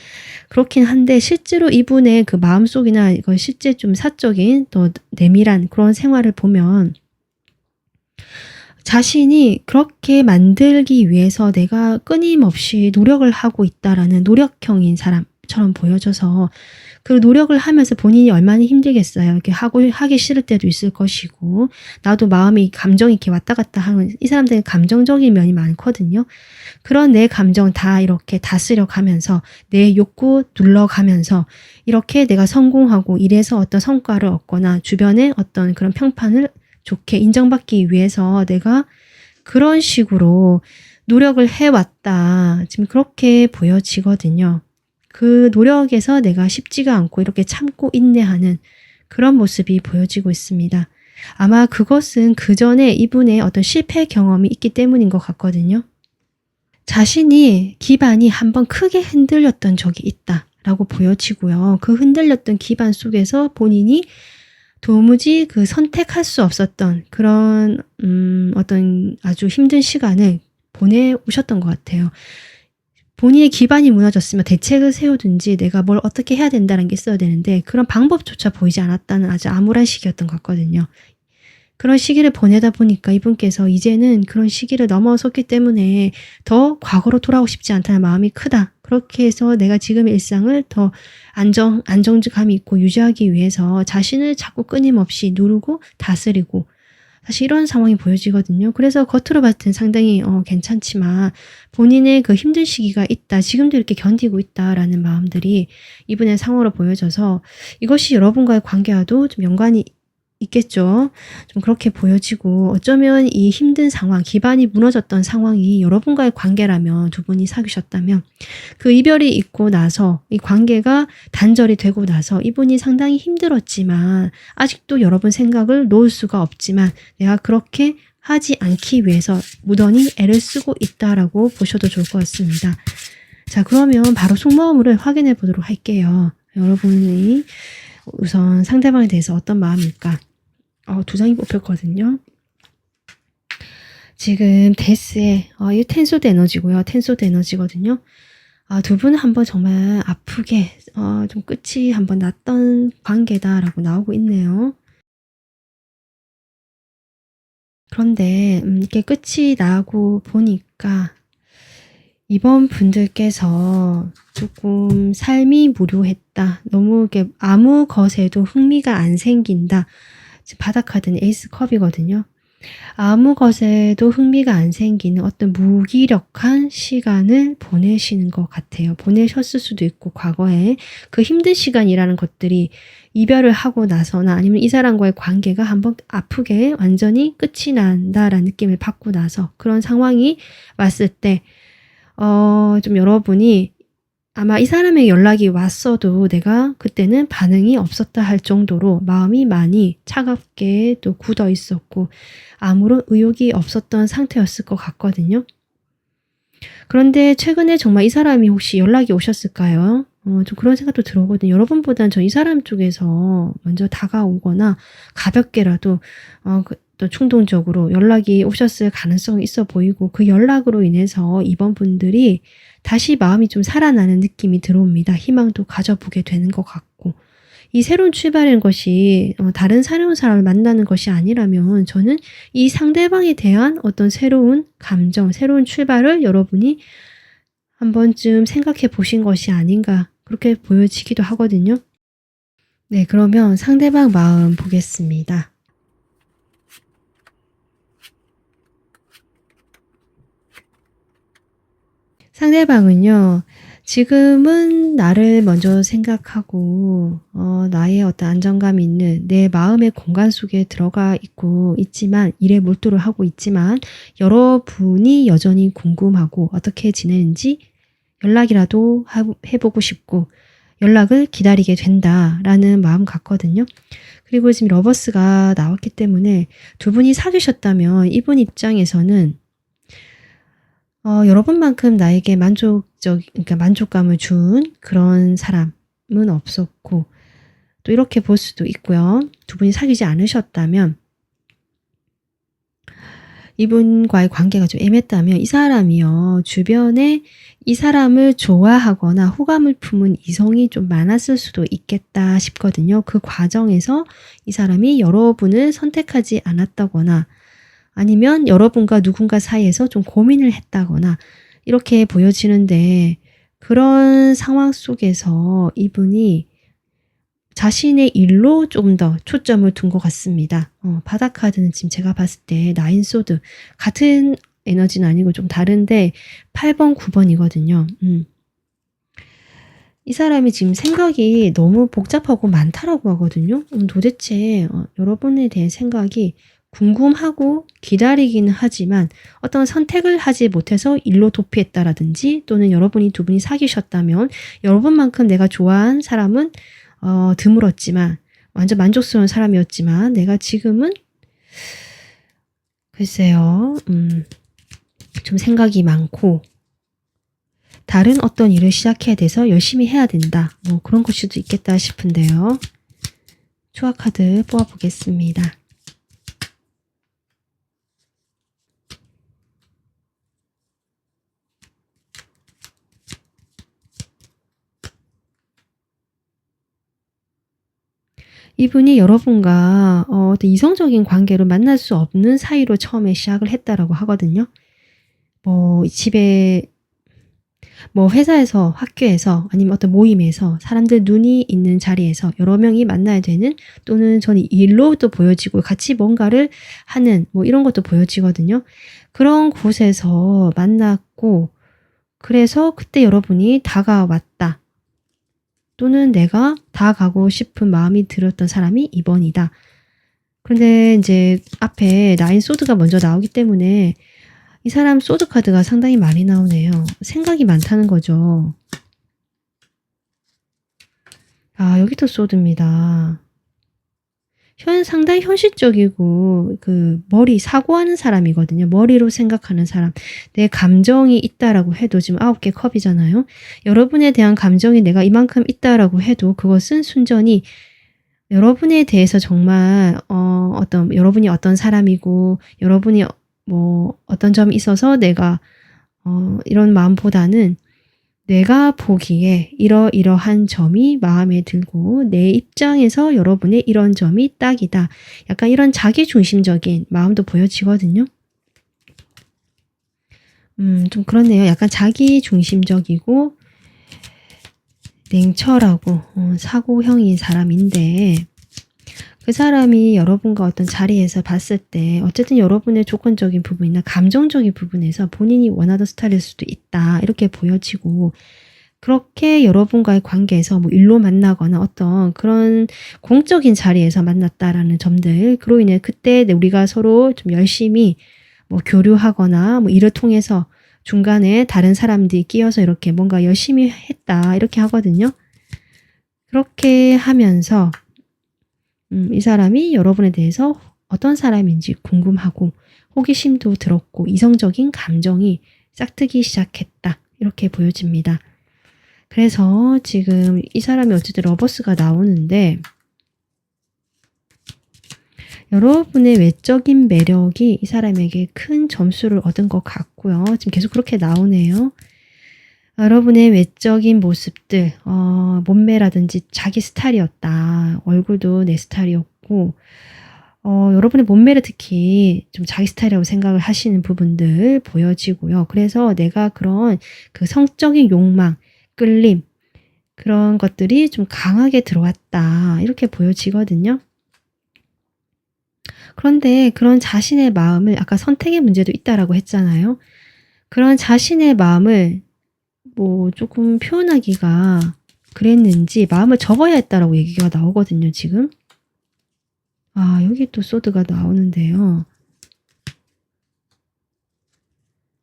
그렇긴 한데 실제로 이분의 그 마음속이나 이건 실제 좀 사적인 또 내밀한 그런 생활을 보면 자신이 그렇게 만들기 위해서 내가 끊임없이 노력을 하고 있다라는 노력형인 사람처럼 보여져서 그 노력을 하면서 본인이 얼마나 힘들겠어요. 이렇게 하기 싫을 때도 있을 것이고 나도 마음이 감정이 이렇게 왔다 갔다 하는 이 사람들은 감정적인 면이 많거든요. 그런 내 감정 다 이렇게 다스려 가면서 내 욕구 눌러가면서 이렇게 내가 성공하고 이래서 어떤 성과를 얻거나 주변에 어떤 그런 평판을 좋게 인정받기 위해서 내가 그런 식으로 노력을 해왔다. 지금 그렇게 보여지거든요. 그 노력에서 내가 쉽지가 않고 이렇게 참고 인내하는 그런 모습이 보여지고 있습니다. 아마 그것은 그 전에 이분의 어떤 실패 경험이 있기 때문인 것 같거든요. 자신이 기반이 한번 크게 흔들렸던 적이 있다라고 보여지고요. 그 흔들렸던 기반 속에서 본인이 도무지 그 선택할 수 없었던 그런 어떤 아주 힘든 시간을 보내오셨던 것 같아요. 본인의 기반이 무너졌으면 대책을 세우든지 내가 뭘 어떻게 해야 된다는 게 있어야 되는데 그런 방법조차 보이지 않았다는 아주 암울한 시기였던 것 같거든요. 그런 시기를 보내다 보니까 이분께서 이제는 그런 시기를 넘어섰기 때문에 더 과거로 돌아오고 싶지 않다는 마음이 크다. 그렇게 해서 내가 지금의 일상을 더 안정감이 있고 유지하기 위해서 자신을 자꾸 끊임없이 누르고 다스리고 사실 이런 상황이 보여지거든요. 그래서 겉으로 봤을 땐 상당히 괜찮지만 본인의 그 힘든 시기가 있다. 지금도 이렇게 견디고 있다라는 마음들이 이분의 상황으로 보여져서 이것이 여러분과의 관계와도 좀 연관이 있겠죠. 좀 그렇게 보여지고 어쩌면 이 힘든 상황, 기반이 무너졌던 상황이 여러분과의 관계라면 두 분이 사귀셨다면 그 이별이 있고 나서 이 관계가 단절이 되고 나서 이분이 상당히 힘들었지만 아직도 여러분 생각을 놓을 수가 없지만 내가 그렇게 하지 않기 위해서 무던히 애를 쓰고 있다라고 보셔도 좋을 것 같습니다. 자, 그러면 바로 속마음을 확인해 보도록 할게요. 여러분이 우선 상대방에 대해서 어떤 마음일까? 두 장이 뽑혔거든요. 지금 데스에 이 텐소드 에너지고요. 텐소드 에너지거든요. 두 분은 한번 정말 아프게 좀 끝이 한번 났던 관계다라고 나오고 있네요. 그런데 이렇게 끝이 나고 보니까 이번 분들께서 조금 삶이 무료했다. 너무 이렇게 아무 것에도 흥미가 안 생긴다. 지금 바닥 카드는 에이스 컵이거든요. 아무 것에도 흥미가 안 생기는 어떤 무기력한 시간을 보내시는 것 같아요. 보내셨을 수도 있고 과거에 그 힘든 시간이라는 것들이 이별을 하고 나서나 아니면 이 사람과의 관계가 한번 아프게 완전히 끝이 난다라는 느낌을 받고 나서 그런 상황이 왔을 때 좀 여러분이 아마 이 사람에게 연락이 왔어도 내가 그때는 반응이 없었다 할 정도로 마음이 많이 차갑게 또 굳어 있었고 아무런 의욕이 없었던 상태였을 것 같거든요. 그런데 최근에 정말 이 사람이 혹시 연락이 오셨을까요? 좀 그런 생각도 들어오거든요. 여러분보다는 저 이 사람 쪽에서 먼저 다가오거나 가볍게라도 또 충동적으로 연락이 오셨을 가능성이 있어 보이고 그 연락으로 인해서 이번 분들이 다시 마음이 좀 살아나는 느낌이 들어옵니다. 희망도 가져보게 되는 것 같고 이 새로운 출발인 것이 다른 새로운 사람을 만나는 것이 아니라면 저는 이 상대방에 대한 어떤 새로운 감정, 새로운 출발을 여러분이 한 번쯤 생각해 보신 것이 아닌가 그렇게 보여지기도 하거든요. 네, 그러면 상대방 마음 보겠습니다. 상대방은요. 지금은 나를 먼저 생각하고 나의 어떤 안정감 있는 내 마음의 공간 속에 들어가 있고 있지만 일에 몰두를 하고 있지만 여러분이 여전히 궁금하고 어떻게 지내는지 연락이라도 해보고 싶고 연락을 기다리게 된다라는 마음 같거든요. 그리고 지금 러버스가 나왔기 때문에 두 분이 사귀셨다면 이분 입장에서는 여러분만큼 나에게 그러니까 만족감을 준 그런 사람은 없었고 또 이렇게 볼 수도 있고요. 두 분이 사귀지 않으셨다면 이분과의 관계가 좀 애매했다면 이 사람이요. 주변에 이 사람을 좋아하거나 호감을 품은 이성이 좀 많았을 수도 있겠다 싶거든요. 그 과정에서 이 사람이 여러분을 선택하지 않았다거나 아니면 여러분과 누군가 사이에서 좀 고민을 했다거나 이렇게 보여지는데 그런 상황 속에서 이분이 자신의 일로 좀 더 초점을 둔 것 같습니다. 바닥 카드는 지금 제가 봤을 때 나인 소드 같은 에너지는 아니고 좀 다른데 8번, 9번이거든요. 이 사람이 지금 생각이 너무 복잡하고 많다라고 하거든요. 도대체 여러분에 대한 생각이 궁금하고 기다리기는 하지만 어떤 선택을 하지 못해서 일로 도피했다라든지 또는 여러분이 두 분이 사귀셨다면 여러분만큼 내가 좋아한 사람은 드물었지만 완전 만족스러운 사람이었지만 내가 지금은 글쎄요 좀 생각이 많고 다른 어떤 일을 시작해야 돼서 열심히 해야 된다. 뭐 그런 걸 수도 있겠다 싶은데요. 초아 카드 뽑아보겠습니다. 이분이 여러분과 어떤 이성적인 관계로 만날 수 없는 사이로 처음에 시작을 했다라고 하거든요. 집에 회사에서 학교에서 아니면 어떤 모임에서 사람들 눈이 있는 자리에서 여러 명이 만나야 되는 또는 저는 일로도 보여지고 같이 뭔가를 하는 이런 것도 보여지거든요. 그런 곳에서 만났고 그래서 그때 여러분이 다가왔다. 또는 내가 다가가고 싶은 마음이 들었던 사람이 2번이다. 그런데 이제 앞에 나인 소드가 먼저 나오기 때문에 이 사람 소드 카드가 상당히 많이 나오네요. 생각이 많다는 거죠. 여기도 소드입니다. 상당히 현실적이고 사고하는 사람이거든요. 머리로 생각하는 사람. 내 감정이 있다라고 해도 지금 9개 컵이잖아요. 여러분에 대한 감정이 내가 이만큼 있다라고 해도 그것은 순전히 여러분에 대해서 정말 여러분이 어떤 사람이고 여러분이 뭐 어떤 점이 있어서 내가 이런 마음보다는 내가 보기에 이러이러한 점이 마음에 들고 내 입장에서 여러분의 이런 점이 딱이다. 약간 이런 자기중심적인 마음도 보여지거든요. 좀 그렇네요. 약간 자기중심적이고 냉철하고 사고형인 사람인데 그 사람이 여러분과 어떤 자리에서 봤을 때 어쨌든 여러분의 조건적인 부분이나 감정적인 부분에서 본인이 원하던 스타일일 수도 있다. 이렇게 보여지고 그렇게 여러분과의 관계에서 뭐 일로 만나거나 어떤 그런 공적인 자리에서 만났다라는 점들 그로 인해 그때 우리가 서로 좀 열심히 뭐 교류하거나 뭐 일을 통해서 중간에 다른 사람들이 끼어서 이렇게 뭔가 열심히 했다. 이렇게 하거든요. 그렇게 하면서 이 사람이 여러분에 대해서 어떤 사람인지 궁금하고 호기심도 들었고 이성적인 감정이 싹트기 시작했다. 이렇게 보여집니다. 그래서 지금 이 사람이 어쨌든 러버스가 나오는데 여러분의 외적인 매력이 이 사람에게 큰 점수를 얻은 것 같고요. 지금 계속 그렇게 나오네요. 여러분의 외적인 모습들, 몸매라든지 자기 스타일이었다. 얼굴도 내 스타일이었고, 여러분의 몸매를 특히 좀 자기 스타일이라고 생각을 하시는 부분들 보여지고요. 그래서 내가 그런 그 성적인 욕망, 끌림, 그런 것들이 좀 강하게 들어왔다. 이렇게 보여지거든요. 그런데 그런 자신의 마음을 아까 선택의 문제도 있다라고 했잖아요. 그런 자신의 마음을 뭐 조금 표현하기가 그랬는지 마음을 접어야 했다라고 얘기가 나오거든요, 지금. 여기 또 소드가 나오는데요.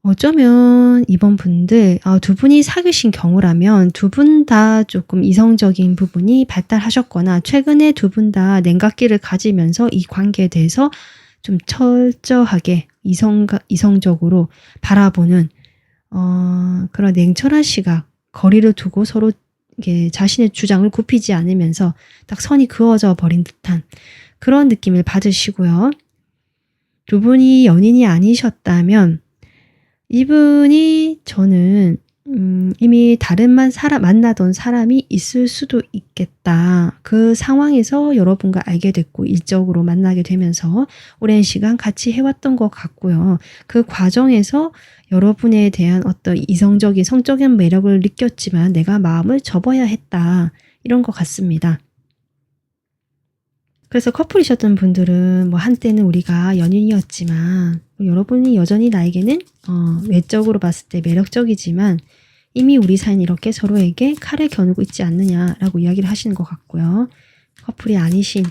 어쩌면 이번 분들 두 분이 사귀신 경우라면 두 분 다 조금 이성적인 부분이 발달하셨거나 최근에 두 분 다 냉각기를 가지면서 이 관계에 대해서 좀 철저하게 이성적으로 바라보는 그런 냉철한 시각, 거리를 두고 서로 이게 자신의 주장을 굽히지 않으면서 딱 선이 그어져 버린 듯한 그런 느낌을 받으시고요. 두 분이 연인이 아니셨다면 이분이 저는 이미 다른 만나던 사람이 있을 수도 있겠다. 그 상황에서 여러분과 알게 됐고 일적으로 만나게 되면서 오랜 시간 같이 해왔던 것 같고요. 그 과정에서 여러분에 대한 어떤 이성적인 성적인 매력을 느꼈지만 내가 마음을 접어야 했다. 이런 것 같습니다. 그래서 커플이셨던 분들은 뭐 한때는 우리가 연인이었지만 여러분이 여전히 나에게는 외적으로 봤을 때 매력적이지만 이미 우리 사이는 이렇게 서로에게 칼을 겨누고 있지 않느냐라고 이야기를 하시는 것 같고요. 커플이 아니신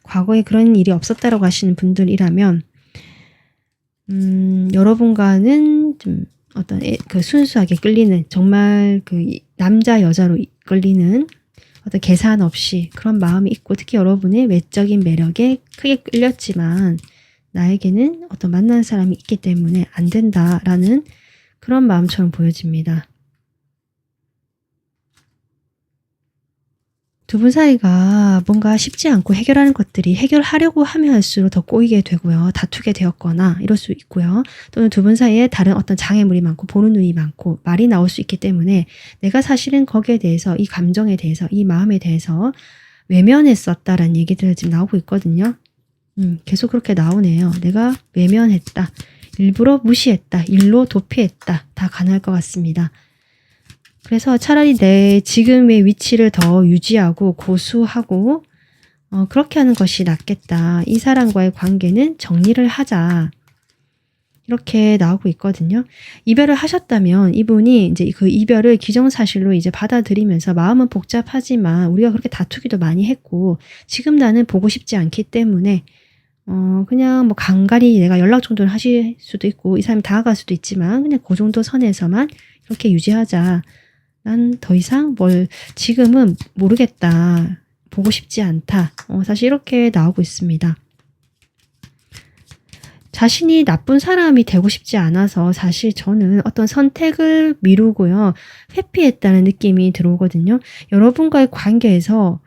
과거에 그런 일이 없었다라고 하시는 분들이라면 여러분과는 좀 어떤 그 순수하게 끌리는 정말 그 남자 여자로 끌리는 어떤 계산 없이 그런 마음이 있고 특히 여러분의 외적인 매력에 크게 끌렸지만 나에게는 어떤 만나는 사람이 있기 때문에 안 된다라는 그런 마음처럼 보여집니다. 두 분 사이가 뭔가 쉽지 않고 해결하는 것들이 해결하려고 하면 할수록 더 꼬이게 되고요. 다투게 되었거나 이럴 수 있고요. 또는 두 분 사이에 다른 어떤 장애물이 많고 보는 눈이 많고 말이 나올 수 있기 때문에 내가 사실은 거기에 대해서 이 감정에 대해서 이 마음에 대해서 외면했었다라는 얘기들 지금 나오고 있거든요. 계속 그렇게 나오네요. 내가 외면했다. 일부러 무시했다. 일로 도피했다. 다 가능할 것 같습니다. 그래서 차라리 내 지금의 위치를 더 유지하고 고수하고 그렇게 하는 것이 낫겠다. 이 사람과의 관계는 정리를 하자. 이렇게 나오고 있거든요. 이별을 하셨다면 이분이 이제 그 이별을 기정사실로 이제 받아들이면서 마음은 복잡하지만 우리가 그렇게 다투기도 많이 했고 지금 나는 보고 싶지 않기 때문에 그냥 뭐 간간히 내가 연락 정도는 하실 수도 있고 이 사람이 다가갈 수도 있지만 그냥 그 정도 선에서만 이렇게 유지하자. 난 더 이상 지금은 모르겠다. 보고 싶지 않다. 사실 이렇게 나오고 있습니다. 자신이 나쁜 사람이 되고 싶지 않아서 사실 저는 어떤 선택을 미루고요. 회피했다는 느낌이 들어오거든요. 여러분과의 관계에서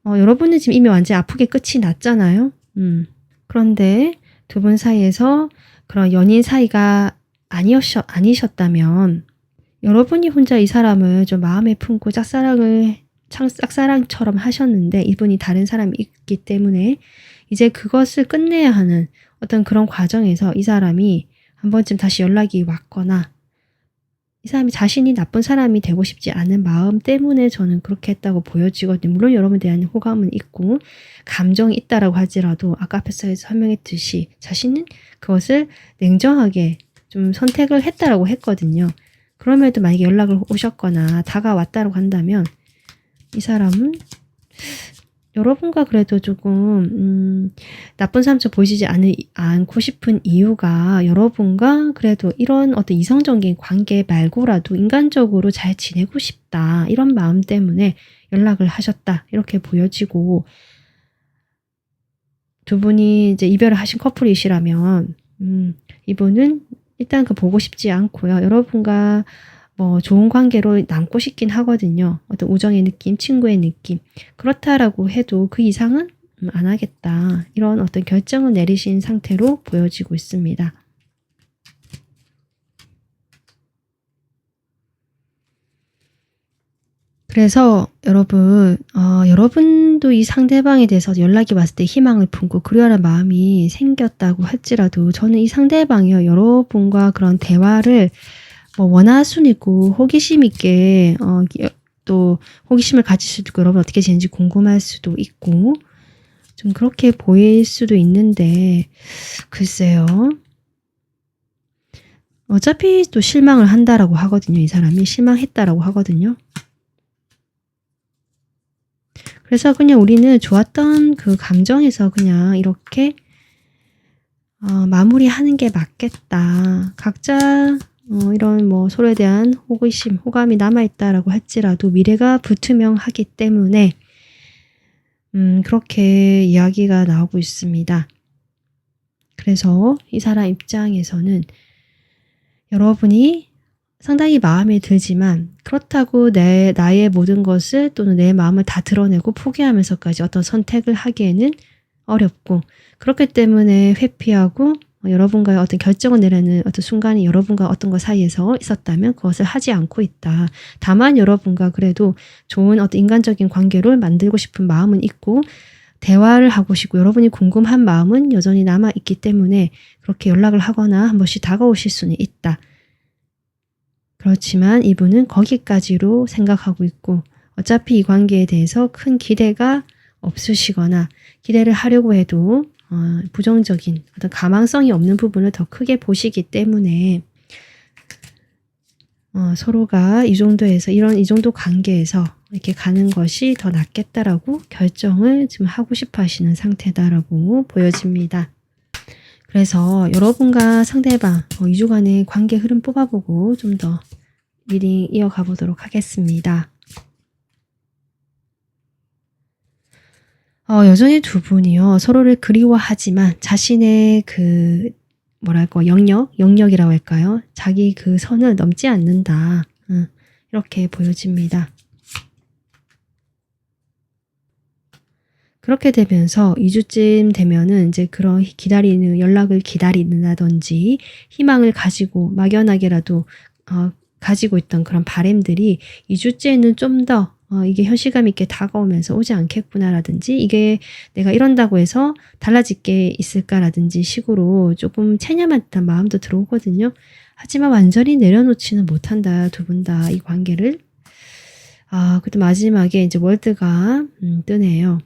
여러분은 지금 이미 완전히 아프게 끝이 났잖아요. 그런데 두 분 사이에서 그런 연인 사이가 아니셨다면 여러분이 혼자 이 사람을 좀 마음에 품고 짝사랑처럼 하셨는데 이분이 다른 사람이 있기 때문에 이제 그것을 끝내야 하는 어떤 그런 과정에서 이 사람이 한 번쯤 다시 연락이 왔거나 이 사람이 자신이 나쁜 사람이 되고 싶지 않은 마음 때문에 저는 그렇게 했다고 보여지거든요. 물론 여러분에 대한 호감은 있고 감정이 있다라고 하지라도 아까 앞에서 설명했듯이 자신은 그것을 냉정하게 좀 선택을 했다라고 했거든요. 그럼에도 만약에 연락을 오셨거나 다가왔다라고 한다면 이 사람은 여러분과 그래도 조금 나쁜 사람처럼 보이지 않고 싶은 이유가 여러분과 그래도 이런 어떤 이성적인 관계 말고라도 인간적으로 잘 지내고 싶다 이런 마음 때문에 연락을 하셨다 이렇게 보여지고 두 분이 이제 이별을 하신 커플이시라면 이분은 일단 그 보고 싶지 않고요. 여러분과 뭐 좋은 관계로 남고 싶긴 하거든요. 어떤 우정의 느낌, 친구의 느낌. 그렇다라고 해도 그 이상은 안 하겠다. 이런 어떤 결정을 내리신 상태로 보여지고 있습니다. 그래서 여러분도 이 상대방에 대해서 연락이 왔을 때 희망을 품고 그리워하는 마음이 생겼다고 할지라도 저는 이 상대방이요. 여러분과 그런 대화를 원할 수는 있고 호기심 있게 또 호기심을 가질 수도 있고 여러분 어떻게 지내는지 궁금할 수도 있고 좀 그렇게 보일 수도 있는데 글쎄요. 어차피 또 실망을 한다라고 하거든요. 이 사람이 실망했다라고 하거든요. 그래서 그냥 우리는 좋았던 그 감정에서 그냥 이렇게 마무리하는 게 맞겠다. 각자 이런 뭐 서로에 대한 호기심, 호감이 남아있다라고 할지라도 미래가 불투명하기 때문에 그렇게 이야기가 나오고 있습니다. 그래서 이 사람 입장에서는 여러분이 상당히 마음에 들지만 그렇다고 나의 모든 것을 또는 내 마음을 다 드러내고 포기하면서까지 어떤 선택을 하기에는 어렵고 그렇기 때문에 회피하고 여러분과의 어떤 결정을 내리는 어떤 순간이 여러분과 어떤 것 사이에서 있었다면 그것을 하지 않고 있다. 다만 여러분과 그래도 좋은 어떤 인간적인 관계를 만들고 싶은 마음은 있고 대화를 하고 싶고 여러분이 궁금한 마음은 여전히 남아있기 때문에 그렇게 연락을 하거나 한 번씩 다가오실 수는 있다. 그렇지만 이분은 거기까지로 생각하고 있고 어차피 이 관계에 대해서 큰 기대가 없으시거나 기대를 하려고 해도 부정적인 어떤 가망성이 없는 부분을 더 크게 보시기 때문에 서로가 이 정도 관계에서 이렇게 가는 것이 더 낫겠다라고 결정을 지금 하고 싶어 하시는 상태다라고 보여집니다. 그래서 여러분과 상대방 2주간의 관계 흐름 뽑아보고 좀 더 리딩 이어가 보도록 하겠습니다. 여전히 두 분이요. 서로를 그리워하지만 자신의 그 영역이라고 할까요? 자기 그 선을 넘지 않는다. 이렇게 보여집니다. 그렇게 되면서 2주쯤 되면은 이제 그런 연락을 기다린다든지 희망을 가지고 막연하게라도 가지고 있던 그런 바람들이 2주째는 좀 더 이게 현실감 있게 다가오면서 오지 않겠구나라든지 이게 내가 이런다고 해서 달라질 게 있을까라든지 식으로 조금 체념한 듯한 마음도 들어오거든요. 하지만 완전히 내려놓지는 못한다. 두 분 다 이 관계를. 그래도 마지막에 이제 월드가 뜨네요.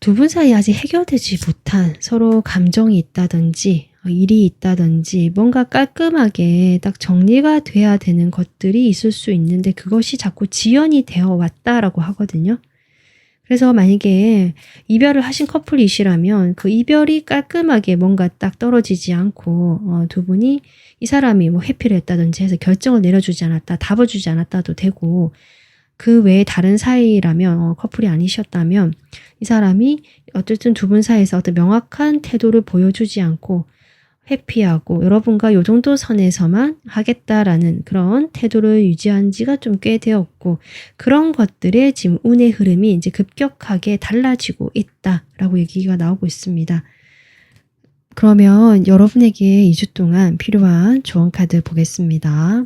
두 분 사이에 아직 해결되지 못한 서로 감정이 있다든지 일이 있다든지 뭔가 깔끔하게 딱 정리가 돼야 되는 것들이 있을 수 있는데 그것이 자꾸 지연이 되어 왔다라고 하거든요. 그래서 만약에 이별을 하신 커플이시라면 그 이별이 깔끔하게 뭔가 딱 떨어지지 않고 두 분이 이 사람이 뭐 회피를 했다든지 해서 결정을 내려주지 않았다, 답을 주지 않았다도 되고 그 외에 다른 사이라면 커플이 아니셨다면 이 사람이 어쨌든 두 분 사이에서 어떤 명확한 태도를 보여주지 않고 회피하고 여러분과 요 정도 선에서만 하겠다라는 그런 태도를 유지한 지가 좀 꽤 되었고, 그런 것들의 지금 운의 흐름이 이제 급격하게 달라지고 있다라고 얘기가 나오고 있습니다. 그러면 여러분에게 2주 동안 필요한 조언 카드 보겠습니다.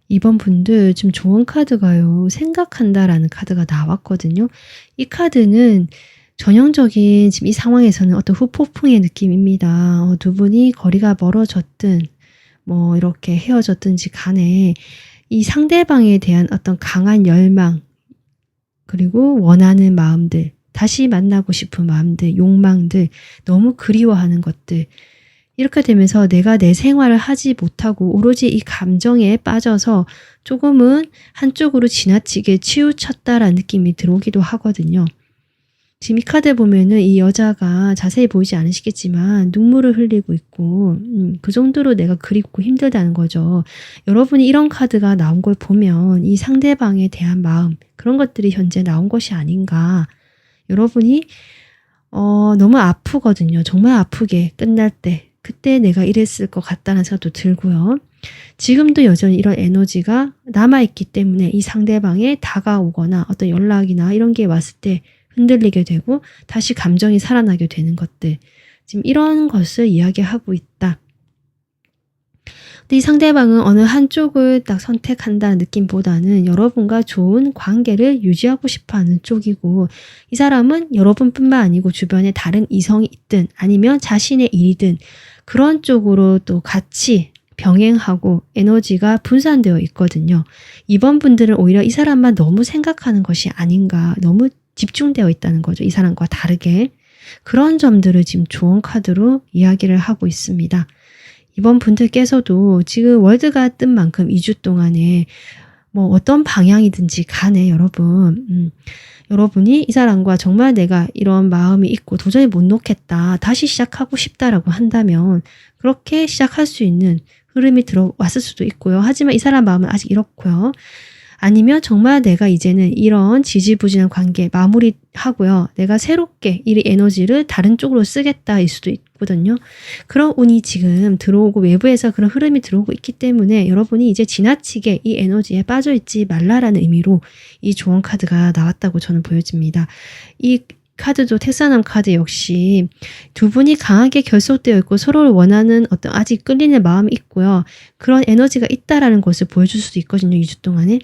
이번 분들 지금 조언 카드가요, 생각한다라는 카드가 나왔거든요. 이 카드는 전형적인 지금 이 상황에서는 어떤 후폭풍의 느낌입니다. 두 분이 거리가 멀어졌든 뭐 이렇게 헤어졌든지 간에 이 상대방에 대한 어떤 강한 열망, 그리고 원하는 마음들, 다시 만나고 싶은 마음들, 욕망들, 너무 그리워하는 것들, 이렇게 되면서 내가 내 생활을 하지 못하고 오로지 이 감정에 빠져서 조금은 한쪽으로 지나치게 치우쳤다라는 느낌이 들어오기도 하거든요. 지금 이 카드 보면은 이 여자가 자세히 보이지 않으시겠지만 눈물을 흘리고 있고, 그 정도로 내가 그립고 힘들다는 거죠. 여러분이 이런 카드가 나온 걸 보면 이 상대방에 대한 마음, 그런 것들이 현재 나온 것이 아닌가. 여러분이 너무 아프거든요. 정말 아프게 끝날 때, 그때 내가 이랬을 것 같다는 생각도 들고요. 지금도 여전히 이런 에너지가 남아있기 때문에 이 상대방에 다가오거나 어떤 연락이나 이런 게 왔을 때 흔들리게 되고 다시 감정이 살아나게 되는 것들, 지금 이런 것을 이야기하고 있다. 근데 이 상대방은 어느 한쪽을 딱 선택한다는 느낌보다는 여러분과 좋은 관계를 유지하고 싶어하는 쪽이고, 이 사람은 여러분뿐만 아니고 주변에 다른 이성이 있든 아니면 자신의 일이든 그런 쪽으로 또 같이 병행하고 에너지가 분산되어 있거든요. 이번 분들은 오히려 이 사람만 너무 생각하는 것이 아닌가, 너무 집중되어 있다는 거죠. 이 사람과 다르게. 그런 점들을 지금 조언 카드로 이야기를 하고 있습니다. 이번 분들께서도 지금 월드가 뜬 만큼 2주 동안에 뭐 어떤 방향이든지 간에 여러분이 이 사람과 정말 내가 이런 마음이 있고 도저히 못 놓겠다, 다시 시작하고 싶다라고 한다면 그렇게 시작할 수 있는 흐름이 들어왔을 수도 있고요. 하지만 이 사람 마음은 아직 이렇고요. 아니면 정말 내가 이제는 이런 지지부진한 관계 마무리하고요, 내가 새롭게 이 에너지를 다른 쪽으로 쓰겠다일 수도 있거든요. 그런 운이 지금 들어오고 외부에서 그런 흐름이 들어오고 있기 때문에 여러분이 이제 지나치게 이 에너지에 빠져있지 말라라는 의미로 이 조언 카드가 나왔다고 저는 보여집니다. 이 카드도 태산함 카드 역시 두 분이 강하게 결속되어 있고 서로를 원하는 어떤 아직 끌리는 마음이 있고요. 그런 에너지가 있다라는 것을 보여줄 수도 있거든요. 2주 동안에.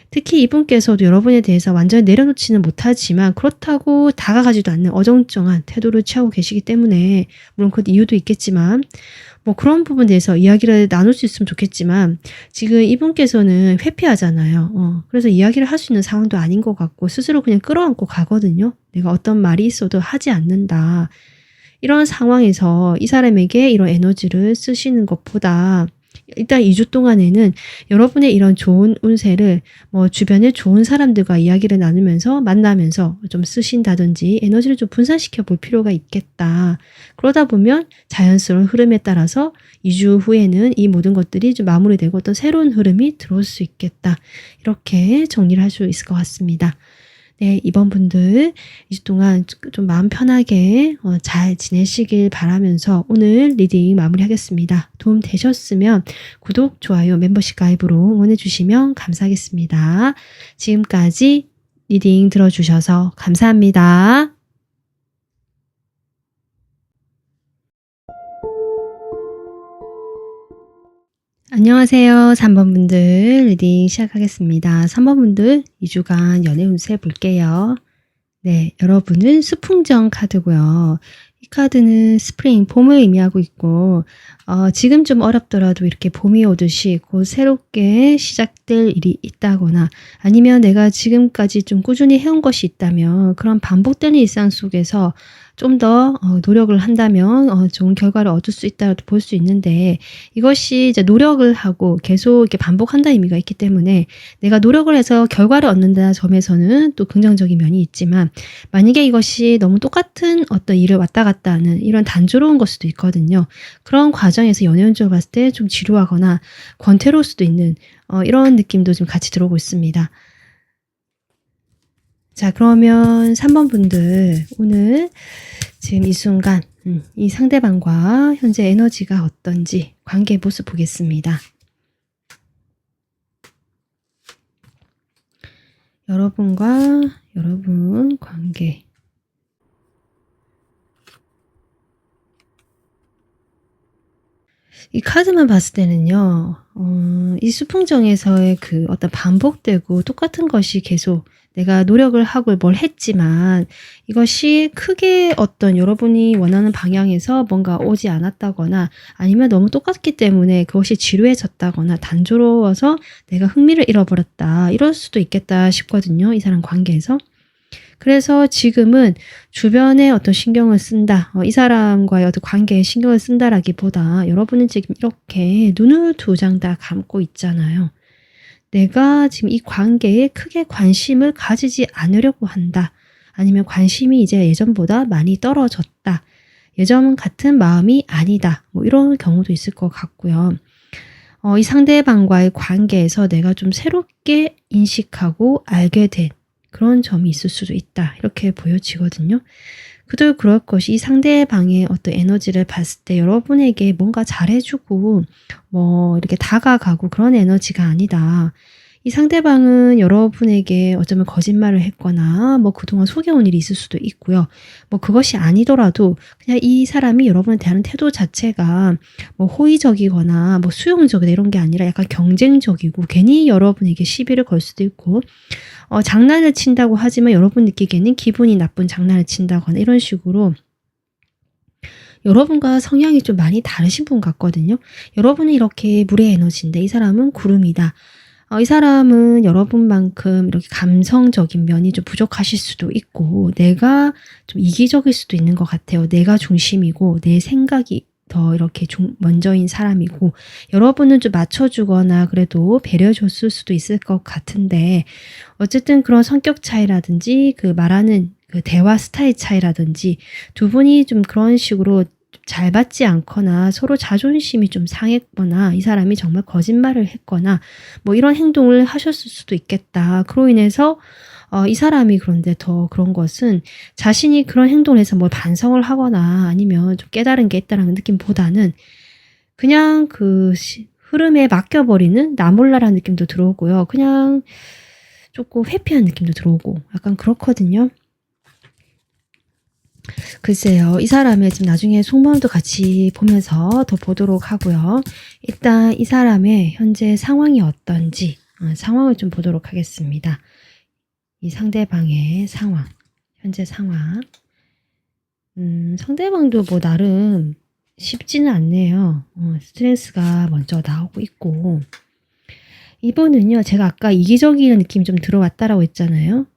특히 이분께서도 여러분에 대해서 완전히 내려놓지는 못하지만 그렇다고 다가가지도 않는 어정쩡한 태도를 취하고 계시기 때문에, 물론 그 이유도 있겠지만 뭐 그런 부분에 대해서 이야기를 나눌 수 있으면 좋겠지만 지금 이분께서는 회피하잖아요. 그래서 이야기를 할 수 있는 상황도 아닌 것 같고 스스로 그냥 끌어안고 가거든요. 내가 어떤 말이 있어도 하지 않는다. 이런 상황에서 이 사람에게 이런 에너지를 쓰시는 것보다 일단 2주 동안에는 여러분의 이런 좋은 운세를 뭐 주변에 좋은 사람들과 이야기를 나누면서 만나면서 좀 쓰신다든지 에너지를 좀 분산시켜 볼 필요가 있겠다. 그러다 보면 자연스러운 흐름에 따라서 2주 후에는 이 모든 것들이 좀 마무리되고 어떤 새로운 흐름이 들어올 수 있겠다. 이렇게 정리를 할 수 있을 것 같습니다. 네, 이번 분들 2주 동안 좀 마음 편하게 잘 지내시길 바라면서 오늘 리딩 마무리하겠습니다. 도움 되셨으면 구독, 좋아요, 멤버십 가입으로 응원해 주시면 감사하겠습니다. 지금까지 리딩 들어주셔서 감사합니다. 안녕하세요. 3번 분들 리딩 시작하겠습니다. 3번 분들 2주간 연애 운세 볼게요. 네, 여러분은 수풍정 카드고요. 이 카드는 스프링, 봄을 의미하고 있고 지금 좀 어렵더라도 이렇게 봄이 오듯이 곧 새롭게 시작될 일이 있다거나 아니면 내가 지금까지 좀 꾸준히 해온 것이 있다면 그런 반복되는 일상 속에서 좀 더 노력을 한다면 좋은 결과를 얻을 수 있다고 볼 수 있는데, 이것이 이제 노력을 하고 계속 이렇게 반복한다는 의미가 있기 때문에 내가 노력을 해서 결과를 얻는다는 점에서는 또 긍정적인 면이 있지만, 만약에 이것이 너무 똑같은 어떤 일을 왔다 갔다 하는 이런 단조로운 걸 수도 있거든요. 그런 과정에서 연애운적으로 봤을 때 좀 지루하거나 권태로울 수도 있는 이런 느낌도 좀 같이 들어오고 있습니다. 자, 그러면 3번 분들 오늘 지금 이 순간 이 상대방과 현재 에너지가 어떤지 관계 모습 보겠습니다. 여러분과 여러분 관계. 이 카드만 봤을 때는요, 이 수풍정에서의 그 어떤 반복되고 똑같은 것이 계속 내가 노력을 하고 뭘 했지만 이것이 크게 어떤 여러분이 원하는 방향에서 뭔가 오지 않았다거나 아니면 너무 똑같기 때문에 그것이 지루해졌다거나 단조로워서 내가 흥미를 잃어버렸다. 이럴 수도 있겠다 싶거든요. 이 사람 관계에서. 그래서 지금은 주변에 어떤 신경을 쓴다. 이 사람과의 어떤 관계에 신경을 쓴다라기보다 여러분은 지금 이렇게 눈을 두 장 다 감고 있잖아요. 내가 지금 이 관계에 크게 관심을 가지지 않으려고 한다. 아니면 관심이 이제 예전보다 많이 떨어졌다. 예전 같은 마음이 아니다. 뭐 이런 경우도 있을 것 같고요. 이 상대방과의 관계에서 내가 좀 새롭게 인식하고 알게 된 그런 점이 있을 수도 있다. 이렇게 보여지거든요. 그도 그럴 것이 이 상대방의 어떤 에너지를 봤을 때 여러분에게 뭔가 잘해주고 뭐 이렇게 다가가고 그런 에너지가 아니다. 이 상대방은 여러분에게 어쩌면 거짓말을 했거나 뭐 그동안 속여온 일이 있을 수도 있고요. 뭐 그것이 아니더라도 그냥 이 사람이 여러분을 대하는 태도 자체가 뭐 호의적이거나 뭐 수용적이다 이런 게 아니라 약간 경쟁적이고 괜히 여러분에게 시비를 걸 수도 있고 장난을 친다고 하지만 여러분 느끼기에는 기분이 나쁜 장난을 친다거나 이런 식으로 여러분과 성향이 좀 많이 다르신 분 같거든요. 여러분은 이렇게 물의 에너지인데 이 사람은 구름이다. 이 사람은 여러분만큼 이렇게 감성적인 면이 좀 부족하실 수도 있고 내가 좀 이기적일 수도 있는 것 같아요. 내가 중심이고 내 생각이 더 이렇게 먼저인 사람이고 여러분은 좀 맞춰주거나 그래도 배려줬을 수도 있을 것 같은데 어쨌든 그런 성격 차이라든지 그 말하는 그 대화 스타일 차이라든지 두 분이 좀 그런 식으로 잘 받지 않거나 서로 자존심이 좀 상했거나 이 사람이 정말 거짓말을 했거나 뭐 이런 행동을 하셨을 수도 있겠다. 그로 인해서 이 사람이 그런데 더 그런 것은 자신이 그런 행동을 해서 뭘 반성을 하거나 아니면 좀 깨달은 게 있다라는 느낌보다는 그냥 그 흐름에 맡겨버리는 나몰라라는 느낌도 들어오고요. 그냥 조금 회피한 느낌도 들어오고 약간 그렇거든요. 글쎄요. 이 사람의 지금 나중에 속마음도 같이 보면서 더 보도록 하고요. 일단 이 사람의 현재 상황이 어떤지 상황을 좀 보도록 하겠습니다. 이 상대방의 상황, 현재 상황. 상대방도 뭐 나름 쉽지는 않네요. 스트레스가 먼저 나오고 있고 이분은요. 제가 아까 이기적인 느낌이 좀 들어왔다라고 했잖아요.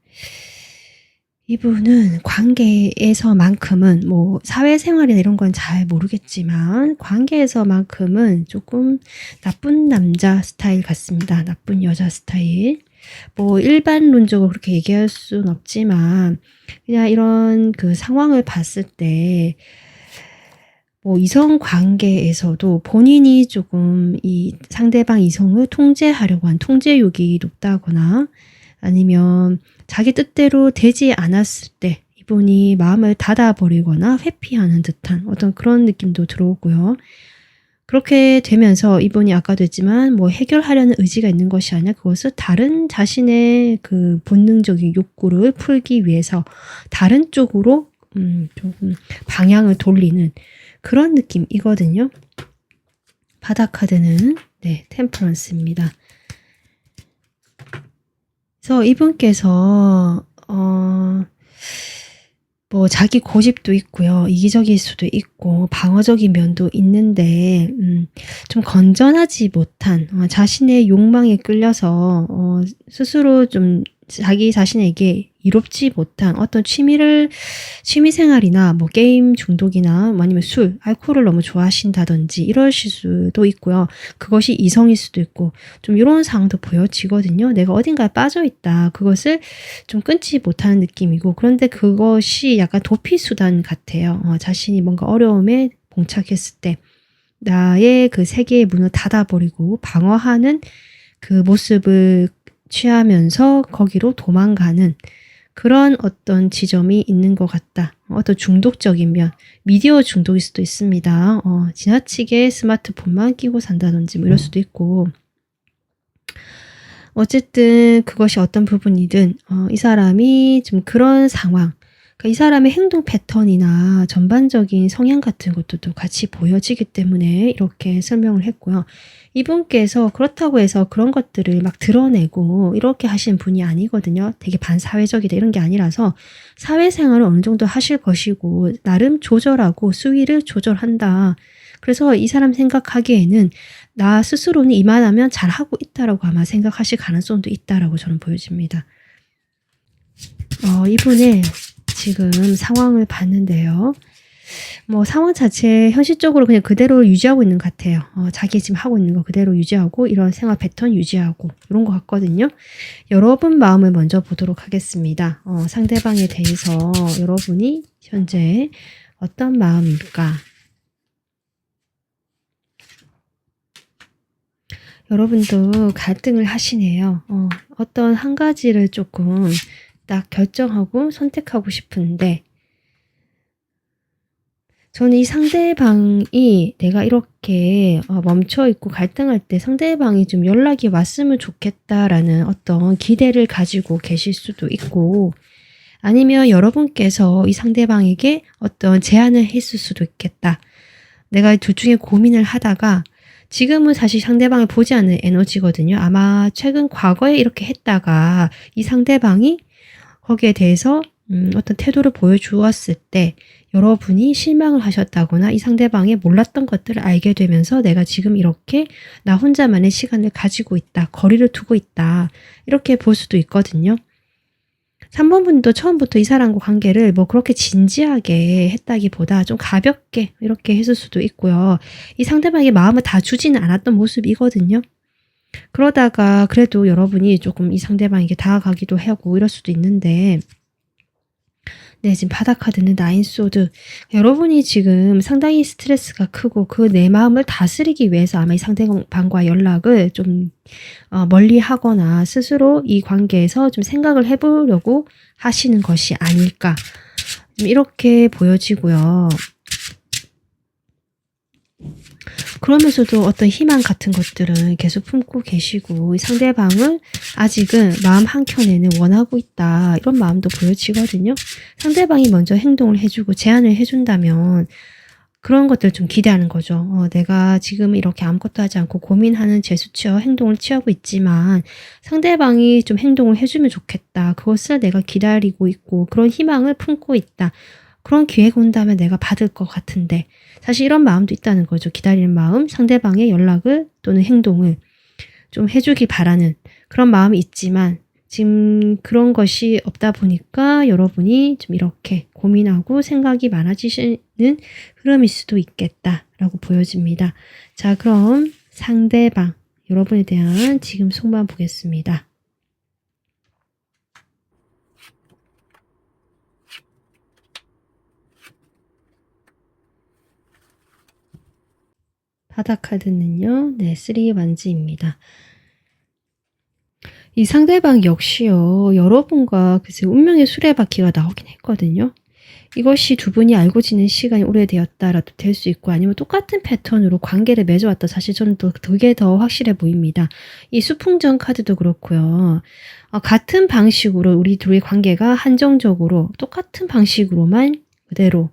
이분은 관계에서만큼은 뭐 사회생활이나 이런 건 잘 모르겠지만 관계에서만큼은 조금 나쁜 남자 스타일 같습니다. 나쁜 여자 스타일. 뭐 일반론적으로 그렇게 얘기할 수는 없지만 그냥 이런 그 상황을 봤을 때 뭐 이성 관계에서도 본인이 조금 이 상대방 이성을 통제하려고 한 통제욕이 높다거나 아니면 자기 뜻대로 되지 않았을 때 이분이 마음을 닫아버리거나 회피하는 듯한 어떤 그런 느낌도 들어오고요. 그렇게 되면서 이분이 아까도 했지만 뭐 해결하려는 의지가 있는 것이 아니라 그것을 다른 자신의 그 본능적인 욕구를 풀기 위해서 다른 쪽으로 조금 방향을 돌리는 그런 느낌이거든요. 바닥 카드는 네, 템퍼런스입니다. 그래서 이분께서 뭐 자기 고집도 있고요. 이기적일 수도 있고 방어적인 면도 있는데 좀 건전하지 못한 자신의 욕망에 끌려서 스스로 좀 자기 자신에게 이롭지 못한 어떤 취미생활이나 뭐 게임 중독이나 뭐 아니면 술, 알코올을 너무 좋아하신다든지 이러실 수도 있고요. 그것이 이성일 수도 있고 좀 이런 상황도 보여지거든요. 내가 어딘가에 빠져있다. 그것을 좀 끊지 못하는 느낌이고 그런데 그것이 약간 도피수단 같아요. 자신이 뭔가 어려움에 봉착했을 때 나의 그 세계의 문을 닫아버리고 방어하는 그 모습을 취하면서 거기로 도망가는 그런 어떤 지점이 있는 것 같다. 어떤 중독적인 면, 미디어 중독일 수도 있습니다. 지나치게 스마트폰만 끼고 산다든지 뭐 이럴 수도 있고. 어쨌든 그것이 어떤 부분이든 이 사람이 좀 그런 상황, 그러니까 이 사람의 행동 패턴이나 전반적인 성향 같은 것도 같이 보여지기 때문에 이렇게 설명을 했고요. 이분께서 그렇다고 해서 그런 것들을 막 드러내고 이렇게 하시는 분이 아니거든요. 되게 반사회적이다 이런 게 아니라서 사회생활을 어느 정도 하실 것이고 나름 조절하고 수위를 조절한다. 그래서 이 사람 생각하기에는 나 스스로는 이만하면 잘하고 있다라고 아마 생각하실 가능성도 있다라고 저는 보여집니다. 이분의 지금 상황을 봤는데요. 뭐 상황 자체 현실적으로 그냥 그대로 유지하고 있는 것 같아요. 자기 지금 하고 있는 거 그대로 유지하고 이런 생활 패턴 유지하고 이런 것 같거든요. 여러분 마음을 먼저 보도록 하겠습니다. 상대방에 대해서 여러분이 현재 어떤 마음일까? 여러분도 갈등을 하시네요. 어떤 한 가지를 조금 딱 결정하고 선택하고 싶은데 저는 이 상대방이 내가 이렇게 멈춰있고 갈등할 때 상대방이 좀 연락이 왔으면 좋겠다라는 어떤 기대를 가지고 계실 수도 있고 아니면 여러분께서 이 상대방에게 어떤 제안을 했을 수도 있겠다. 내가 둘 중에 고민을 하다가 지금은 사실 상대방을 보지 않는 에너지거든요. 아마 최근 과거에 이렇게 했다가 이 상대방이 거기에 대해서 어떤 태도를 보여주었을 때 여러분이 실망을 하셨다거나 이 상대방의 몰랐던 것들을 알게 되면서 내가 지금 이렇게 나 혼자만의 시간을 가지고 있다. 거리를 두고 있다. 이렇게 볼 수도 있거든요. 3번 분도 처음부터 이 사람과 관계를 뭐 그렇게 진지하게 했다기보다 좀 가볍게 이렇게 했을 수도 있고요. 이 상대방에게 마음을 다 주지는 않았던 모습이거든요. 그러다가 그래도 여러분이 조금 이 상대방에게 다가가기도 하고 이럴 수도 있는데 네, 지금 바닥카드는 나인소드. 여러분이 지금 상당히 스트레스가 크고 그 내 마음을 다스리기 위해서 아마 이 상대방과 연락을 좀 멀리 하거나 스스로 이 관계에서 좀 생각을 해보려고 하시는 것이 아닐까. 이렇게 보여지고요. 그러면서도 어떤 희망 같은 것들은 계속 품고 계시고 상대방을 아직은 마음 한켠에는 원하고 있다. 이런 마음도 보여지거든요. 상대방이 먼저 행동을 해주고 제안을 해준다면 그런 것들 좀 기대하는 거죠. 내가 지금 이렇게 아무것도 하지 않고 고민하는 제스처, 행동을 취하고 있지만 상대방이 좀 행동을 해주면 좋겠다. 그것을 내가 기다리고 있고 그런 희망을 품고 있다. 그런 기회가 온다면 내가 받을 것 같은데 사실 이런 마음도 있다는 거죠. 기다리는 마음, 상대방의 연락을 또는 행동을 좀 해주기 바라는 그런 마음이 있지만 지금 그런 것이 없다 보니까 여러분이 좀 이렇게 고민하고 생각이 많아지시는 흐름일 수도 있겠다라고 보여집니다. 자, 그럼 상대방, 여러분에 대한 지금 속마음 보겠습니다. 바닥 카드는요. 네, 3 완지입니다. 이 상대방 역시요. 여러분과 글쎄 운명의 수레바퀴가 나오긴 했거든요. 이것이 두 분이 알고 지낸 시간이 오래되었다라도 될 수 있고 아니면 똑같은 패턴으로 관계를 맺어왔다. 사실 저는 또 그게 더 확실해 보입니다. 이 수풍전 카드도 그렇고요. 같은 방식으로 우리 둘의 관계가 한정적으로 똑같은 방식으로만 그대로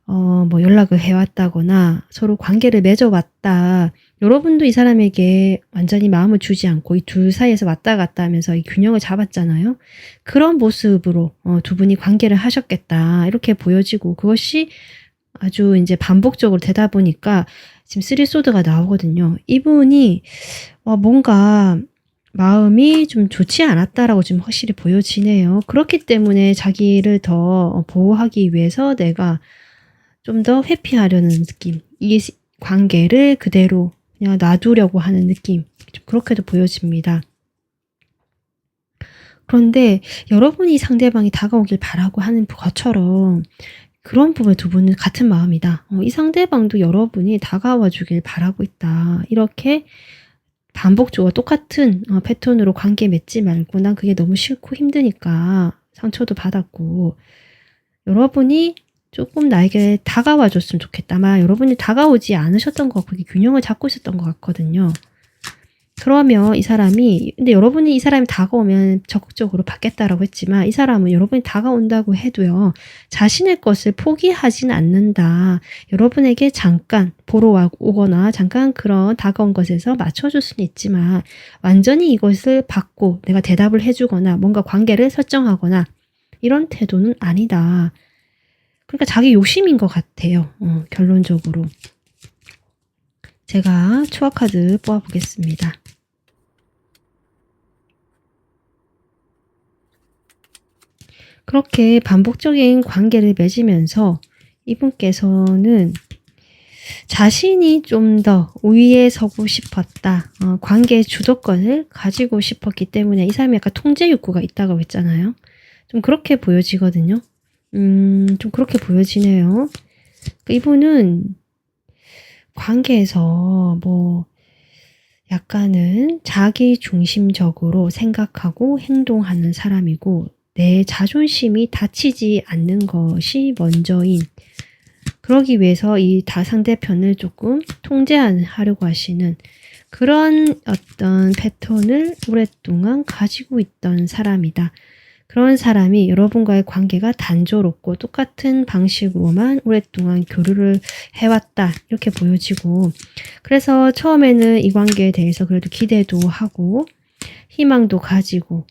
뭐 연락을 해왔다거나 서로 관계를 맺어왔다. 여러분도 이 사람에게 완전히 마음을 주지 않고 이 둘 사이에서 왔다 갔다 하면서 이 균형을 잡았잖아요. 그런 모습으로 두 분이 관계를 하셨겠다. 이렇게 보여지고 그것이 아주 이제 반복적으로 되다 보니까 지금 3소드가 나오거든요. 이분이 뭔가 마음이 좀 좋지 않았다라고 지금 확실히 보여지네요. 그렇기 때문에 자기를 더 보호하기 위해서 내가 좀 더 회피하려는 느낌. 이 관계를 그대로 그냥 놔두려고 하는 느낌. 좀 그렇게도 보여집니다. 그런데 여러분이 상대방이 다가오길 바라고 하는 것처럼 그런 부분에 두 분은 같은 마음이다. 이 상대방도 여러분이 다가와 주길 바라고 있다. 이렇게 반복적으로 똑같은 패턴으로 관계 맺지 말고 난 그게 너무 싫고 힘드니까 상처도 받았고, 여러분이 조금 나에게 다가와 줬으면 좋겠다. 아마 여러분이 다가오지 않으셨던 것 같고, 균형을 잡고 있었던 것 같거든요. 그러면 이 사람이, 근데 여러분이 이 사람이 다가오면 적극적으로 받겠다라고 했지만, 이 사람은 여러분이 다가온다고 해도요, 자신의 것을 포기하진 않는다. 여러분에게 잠깐 보러 오거나 잠깐 그런 다가온 것에서 맞춰줄 수는 있지만, 완전히 이것을 받고 내가 대답을 해주거나 뭔가 관계를 설정하거나 이런 태도는 아니다. 그러니까 자기 욕심인 것 같아요. 결론적으로. 제가 추억 카드 뽑아보겠습니다. 그렇게 반복적인 관계를 맺으면서 이분께서는 자신이 좀 더 우위에 서고 싶었다. 관계의 주도권을 가지고 싶었기 때문에 이 사람이 약간 통제 욕구가 있다고 했잖아요. 좀 그렇게 보여지거든요. 좀 그렇게 보여지네요. 이분은 관계에서 뭐 약간은 자기 중심적으로 생각하고 행동하는 사람이고, 내 자존심이 다치지 않는 것이 먼저인, 그러기 위해서 이 상대편을 조금 통제하려고 하시는 그런 어떤 패턴을 오랫동안 가지고 있던 사람이다. 그런 사람이 여러분과의 관계가 단조롭고 똑같은 방식으로만 오랫동안 교류를 해왔다. 이렇게 보여지고, 그래서 처음에는 이 관계에 대해서 그래도 기대도 하고 희망도 가지고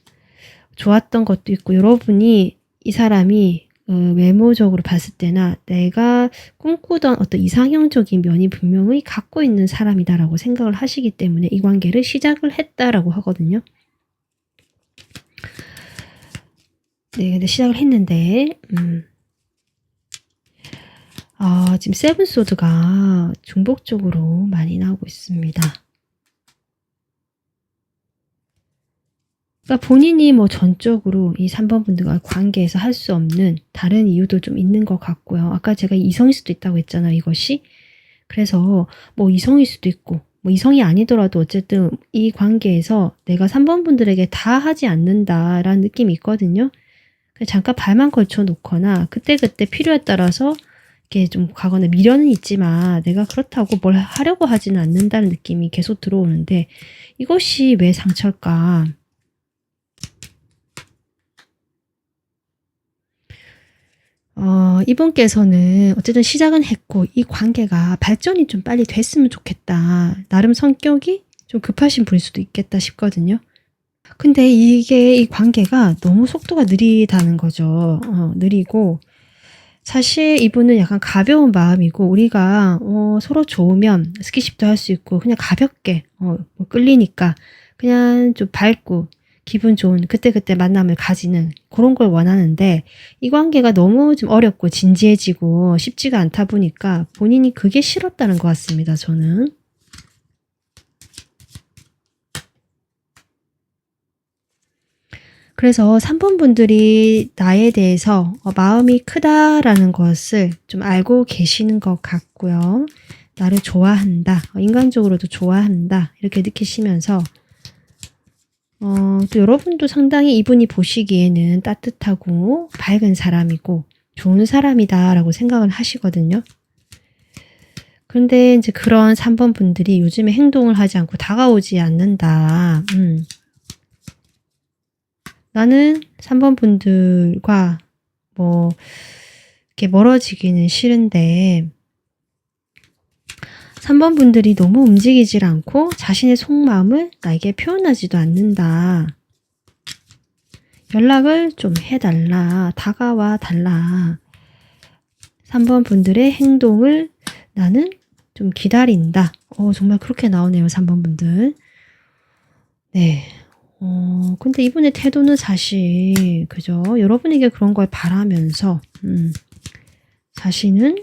좋았던 것도 있고, 여러분이 이 사람이 외모적으로 봤을 때나 내가 꿈꾸던 어떤 이상형적인 면이 분명히 갖고 있는 사람이다라고 생각을 하시기 때문에 이 관계를 시작을 했다라고 하거든요. 네, 근데 시작을 했는데, 지금 세븐소드가 중복적으로 많이 나오고 있습니다. 그러니까 본인이 뭐 전적으로 이 3번 분들과 관계에서 할 수 없는 다른 이유도 좀 있는 것 같고요. 아까 제가 이성일 수도 있다고 했잖아요, 이것이. 그래서 뭐 이성일 수도 있고, 뭐 이성이 아니더라도 어쨌든 이 관계에서 내가 3번 분들에게 다 하지 않는다라는 느낌이 있거든요. 잠깐 발만 걸쳐 놓거나 그때그때 필요에 따라서 이렇게 좀 가거나 미련은 있지만 내가 그렇다고 뭘 하려고 하지는 않는다는 느낌이 계속 들어오는데, 이것이 왜 상처일까? 이분께서는 어쨌든 시작은 했고 이 관계가 발전이 좀 빨리 됐으면 좋겠다. 나름 성격이 좀 급하신 분일 수도 있겠다 싶거든요. 근데 이게 이 관계가 너무 속도가 느리다는 거죠. 느리고, 사실 이분은 약간 가벼운 마음이고, 우리가 서로 좋으면 스킨십도 할 수 있고 그냥 가볍게 뭐 끌리니까 그냥 좀 밝고 기분 좋은 그때그때 만남을 가지는 그런 걸 원하는데, 이 관계가 너무 좀 어렵고 진지해지고 쉽지가 않다 보니까 본인이 그게 싫었다는 것 같습니다, 저는. 그래서 3번 분들이 나에 대해서 마음이 크다라는 것을 좀 알고 계시는 것 같고요. 나를 좋아한다, 인간적으로도 좋아한다, 이렇게 느끼시면서 또 여러분도 상당히 이분이 보시기에는 따뜻하고 밝은 사람이고 좋은 사람이다 라고 생각을 하시거든요. 그런데 이제 그런 3번 분들이 요즘에 행동을 하지 않고 다가오지 않는다. 나는 3번 분들과 뭐 이렇게 멀어지기는 싫은데 3번 분들이 너무 움직이질 않고 자신의 속마음을 나에게 표현하지도 않는다. 연락을 좀 해달라. 다가와 달라. 3번 분들의 행동을 나는 좀 기다린다. 정말 그렇게 나오네요, 3번 분들. 네. 근데 이분의 태도는 사실, 그죠? 여러분에게 그런 걸 바라면서, 자신은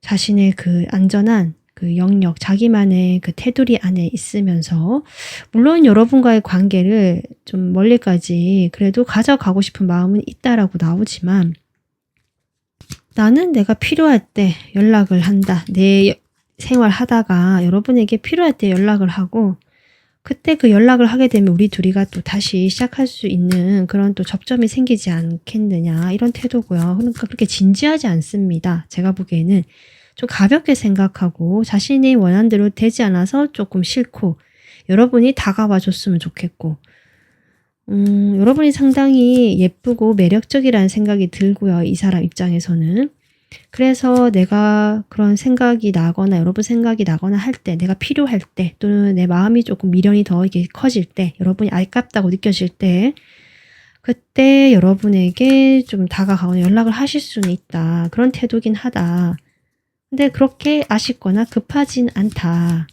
자신의 그 안전한 그 영역, 자기만의 그 테두리 안에 있으면서, 물론 여러분과의 관계를 좀 멀리까지 그래도 가져가고 싶은 마음은 있다라고 나오지만, 나는 내가 필요할 때 연락을 한다. 내 생활하다가 여러분에게 필요할 때 연락을 하고, 그때 그 연락을 하게 되면 우리 둘이가 또 다시 시작할 수 있는 그런 또 접점이 생기지 않겠느냐 이런 태도고요. 그러니까 그렇게 진지하지 않습니다. 제가 보기에는 좀 가볍게 생각하고 자신이 원하는 대로 되지 않아서 조금 싫고 여러분이 다가와 줬으면 좋겠고 여러분이 상당히 예쁘고 매력적이라는 생각이 들고요. 이 사람 입장에서는. 그래서 내가 그런 생각이 나거나 여러분 생각이 나거나 할 때 내가 필요할 때 또는 내 마음이 조금 미련이 더 이게 커질 때 여러분이 아깝다고 느껴질 때 그때 여러분에게 좀 다가가거나 연락을 하실 수는 있다. 그런 태도긴 하다. 근데 그렇게 아쉽거나 급하진 않다.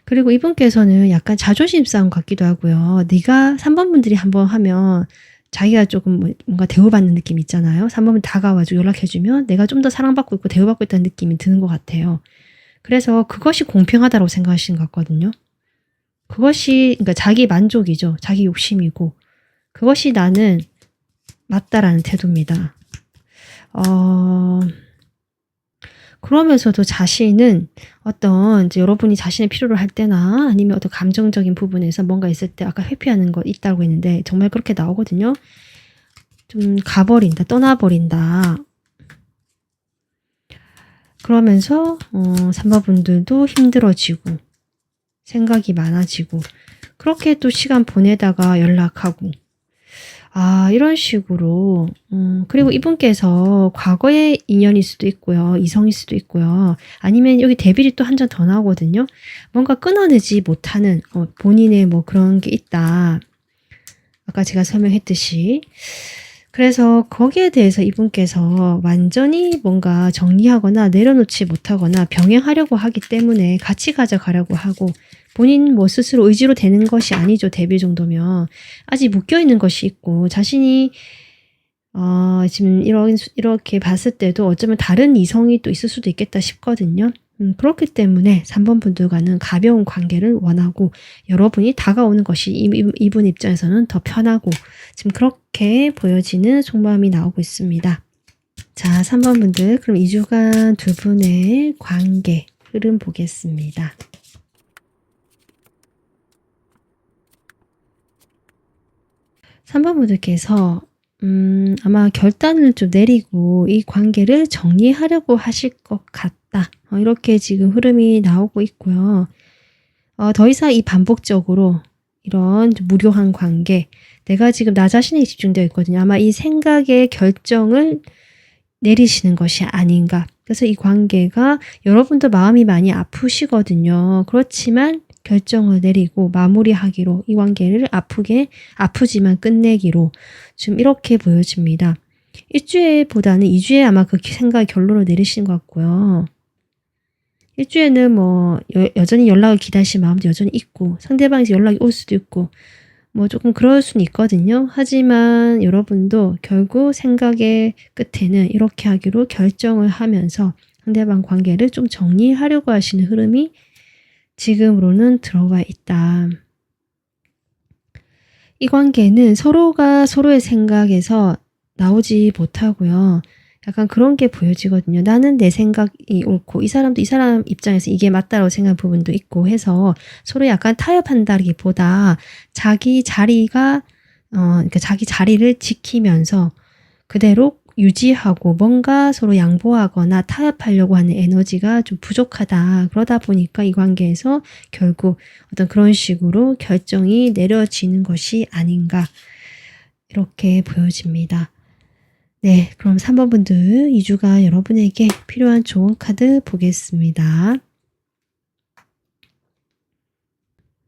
그리고 이분께서는 약간 자존심 싸움 같기도 하고요. 네가 3번 분들이 한번 하면 자기가 조금 뭔가 대우받는 느낌 있잖아요. 3번 분 다가와주고 연락해주면 내가 좀 더 사랑받고 있고 대우받고 있다는 느낌이 드는 것 같아요. 그래서 그것이 공평하다고 생각하시는 것 같거든요. 그것이 그러니까 자기 만족이죠. 자기 욕심이고 그것이 나는 맞다라는 태도입니다. 그러면서도 자신은 어떤 이제 여러분이 자신의 필요를 할 때나 아니면 어떤 감정적인 부분에서 뭔가 있을 때 아까 회피하는 거 있다고 했는데 정말 그렇게 나오거든요. 좀 가버린다, 떠나버린다. 그러면서 3번 분들도 힘들어지고 생각이 많아지고 그렇게 또 시간 보내다가 연락하고 이런 식으로 그리고 이분께서 과거의 인연일 수도 있고요. 이성일 수도 있고요. 아니면 여기 대빌이 또 한 장 더 나오거든요. 뭔가 끊어내지 못하는 본인의 뭐 그런 게 있다. 아까 제가 설명했듯이. 그래서 거기에 대해서 이분께서 완전히 뭔가 정리하거나 내려놓지 못하거나 병행하려고 하기 때문에 같이 가져가려고 하고 본인 뭐 스스로 의지로 되는 것이 아니죠. 데뷔 정도면. 아직 묶여있는 것이 있고 자신이 지금 이렇게 봤을 때도 어쩌면 다른 이성이 또 있을 수도 있겠다 싶거든요. 그렇기 때문에 3번 분들과는 가벼운 관계를 원하고 여러분이 다가오는 것이 이분 입장에서는 더 편하고 지금 그렇게 보여지는 속마음이 나오고 있습니다. 자, 3번 분들 그럼 2주간 두 분의 관계 흐름 보겠습니다. 삼 번 분들께서 아마 결단을 좀 내리고 이 관계를 정리하려고 하실 것 같다. 이렇게 지금 흐름이 나오고 있고요. 더 이상 이 반복적으로 이런 무료한 관계, 내가 지금 나 자신에 집중되어 있거든요. 아마 이 생각의 결정을 내리시는 것이 아닌가. 그래서 이 관계가 여러분도 마음이 많이 아프시거든요. 그렇지만 결정을 내리고 마무리하기로 이 관계를 아프지만 끝내기로 지금 이렇게 보여집니다. 1주에보다는 2주에 아마 그 생각의 결론을 내리시는 것 같고요. 1주에는 뭐 여전히 연락을 기다리실 마음도 여전히 있고 상대방에서 연락이 올 수도 있고 뭐 조금 그럴 수는 있거든요. 하지만 여러분도 결국 생각의 끝에는 이렇게 하기로 결정을 하면서 상대방 관계를 좀 정리하려고 하시는 흐름이 지금으로는 들어가 있다. 이 관계는 서로가 서로의 생각에서 나오지 못하고요. 약간 그런 게 보여지거든요. 나는 내 생각이 옳고 이 사람도 이 사람 입장에서 이게 맞다라고 생각하는 부분도 있고 해서 서로 약간 타협한다기보다 자기 자리가 그러니까 자기 자리를 지키면서 그대로 유지하고 뭔가 서로 양보하거나 타협하려고 하는 에너지가 좀 부족하다. 그러다 보니까 이 관계에서 결국 어떤 그런 식으로 결정이 내려지는 것이 아닌가 이렇게 보여집니다. 네, 그럼 3번 분들 2주가 여러분에게 필요한 좋은 카드 보겠습니다.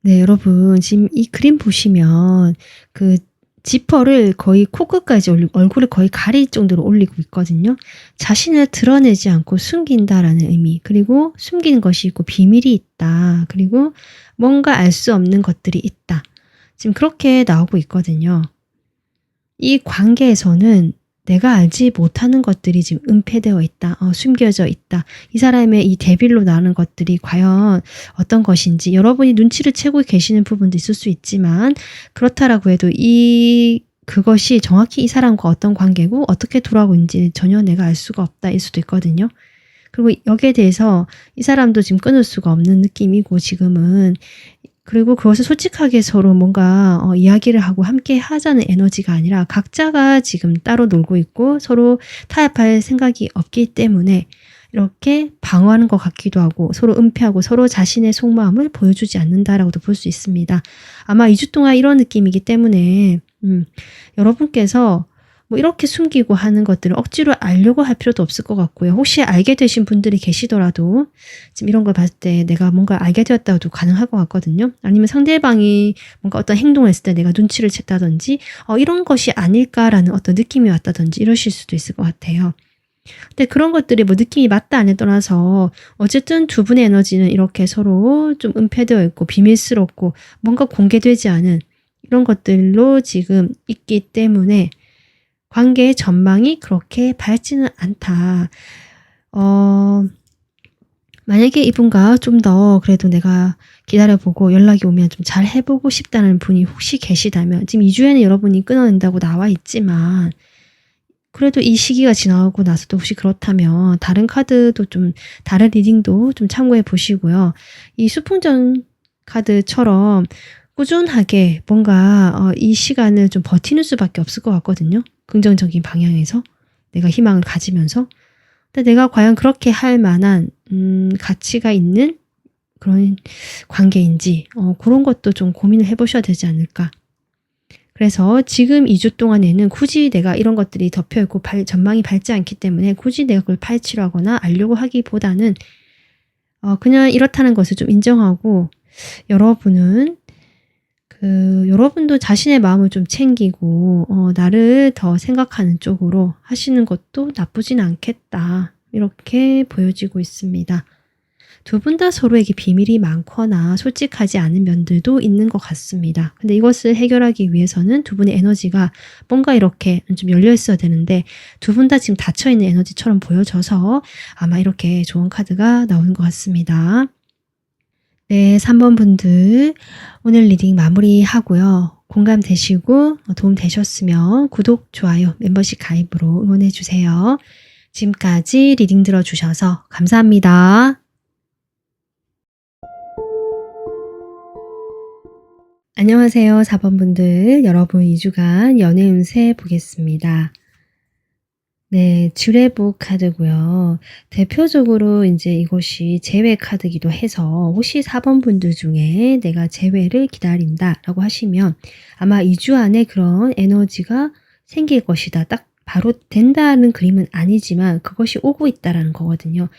네, 여러분 지금 이 그림 보시면 그 지퍼를 거의 코끝까지 올리고 얼굴을 거의 가릴 정도로 올리고 있거든요. 자신을 드러내지 않고 숨긴다라는 의미, 그리고 숨기는 것이 있고 비밀이 있다. 그리고 뭔가 알 수 없는 것들이 있다. 지금 그렇게 나오고 있거든요. 이 관계에서는 내가 알지 못하는 것들이 지금 은폐되어 있다. 숨겨져 있다. 이 사람의 이 데빌로 나오는 것들이 과연 어떤 것인지 여러분이 눈치를 채고 계시는 부분도 있을 수 있지만 그렇다라고 해도 그것이 정확히 이 사람과 어떤 관계고 어떻게 돌아오고 있는지 전혀 내가 알 수가 없다 일 수도 있거든요. 그리고 여기에 대해서 이 사람도 지금 끊을 수가 없는 느낌이고 지금은. 그리고 그것을 솔직하게 서로 뭔가 이야기를 하고 함께 하자는 에너지가 아니라 각자가 지금 따로 놀고 있고 서로 타협할 생각이 없기 때문에 이렇게 방어하는 것 같기도 하고 서로 은폐하고 서로 자신의 속마음을 보여주지 않는다라고도 볼 수 있습니다. 아마 2주 동안 이런 느낌이기 때문에 여러분께서 뭐 이렇게 숨기고 하는 것들을 억지로 알려고 할 필요도 없을 것 같고요. 혹시 알게 되신 분들이 계시더라도 지금 이런 걸 봤을 때 내가 뭔가 알게 되었다고도 가능할 것 같거든요. 아니면 상대방이 뭔가 어떤 행동을 했을 때 내가 눈치를 챘다든지 이런 것이 아닐까라는 어떤 느낌이 왔다든지 이러실 수도 있을 것 같아요. 근데 그런 것들이 뭐 느낌이 맞다 아니에 떠나서 어쨌든 두 분의 에너지는 이렇게 서로 좀 은폐되어 있고 비밀스럽고 뭔가 공개되지 않은 이런 것들로 지금 있기 때문에 관계의 전망이 그렇게 밝지는 않다. 만약에 이분과 좀 더 그래도 내가 기다려보고 연락이 오면 좀 잘 해보고 싶다는 분이 혹시 계시다면 지금 2주에는 여러분이 끊어낸다고 나와 있지만 그래도 이 시기가 지나고 나서도 혹시 그렇다면 다른 카드도 좀 다른 리딩도 좀 참고해 보시고요. 이 수풍전 카드처럼 꾸준하게 뭔가 이 시간을 좀 버티는 수밖에 없을 것 같거든요. 긍정적인 방향에서 내가 희망을 가지면서. 근데 내가 과연 그렇게 할 만한 가치가 있는 그런 관계인지 그런 것도 좀 고민을 해보셔야 되지 않을까. 그래서 지금 2주 동안에는 굳이 내가 이런 것들이 덮여있고 전망이 밝지 않기 때문에 굳이 내가 그걸 파헤치려 하거나 알려고 하기보다는 그냥 이렇다는 것을 좀 인정하고 여러분도 자신의 마음을 좀 챙기고 나를 더 생각하는 쪽으로 하시는 것도 나쁘진 않겠다. 이렇게 보여지고 있습니다. 두 분 다 서로에게 비밀이 많거나 솔직하지 않은 면들도 있는 것 같습니다. 근데 이것을 해결하기 위해서는 두 분의 에너지가 뭔가 이렇게 좀 열려 있어야 되는데 두 분 다 지금 닫혀있는 에너지처럼 보여져서 아마 이렇게 좋은 카드가 나오는 것 같습니다. 네, 3번 분들 오늘 리딩 마무리하고요. 공감되시고 도움 되셨으면 구독, 좋아요, 멤버십 가입으로 응원해주세요. 지금까지 리딩 들어주셔서 감사합니다. 안녕하세요. 4번 분들 여러분 2주간 연애 운세 보겠습니다. 네, 주례부 카드고요. 대표적으로 이제 이것이 재회 카드이기도 해서 혹시 4번 분들 중에 내가 재회를 기다린다라고 하시면 아마 2주 안에 그런 에너지가 생길 것이다. 딱 바로 된다는 그림은 아니지만 그것이 오고 있다라는 거거든요.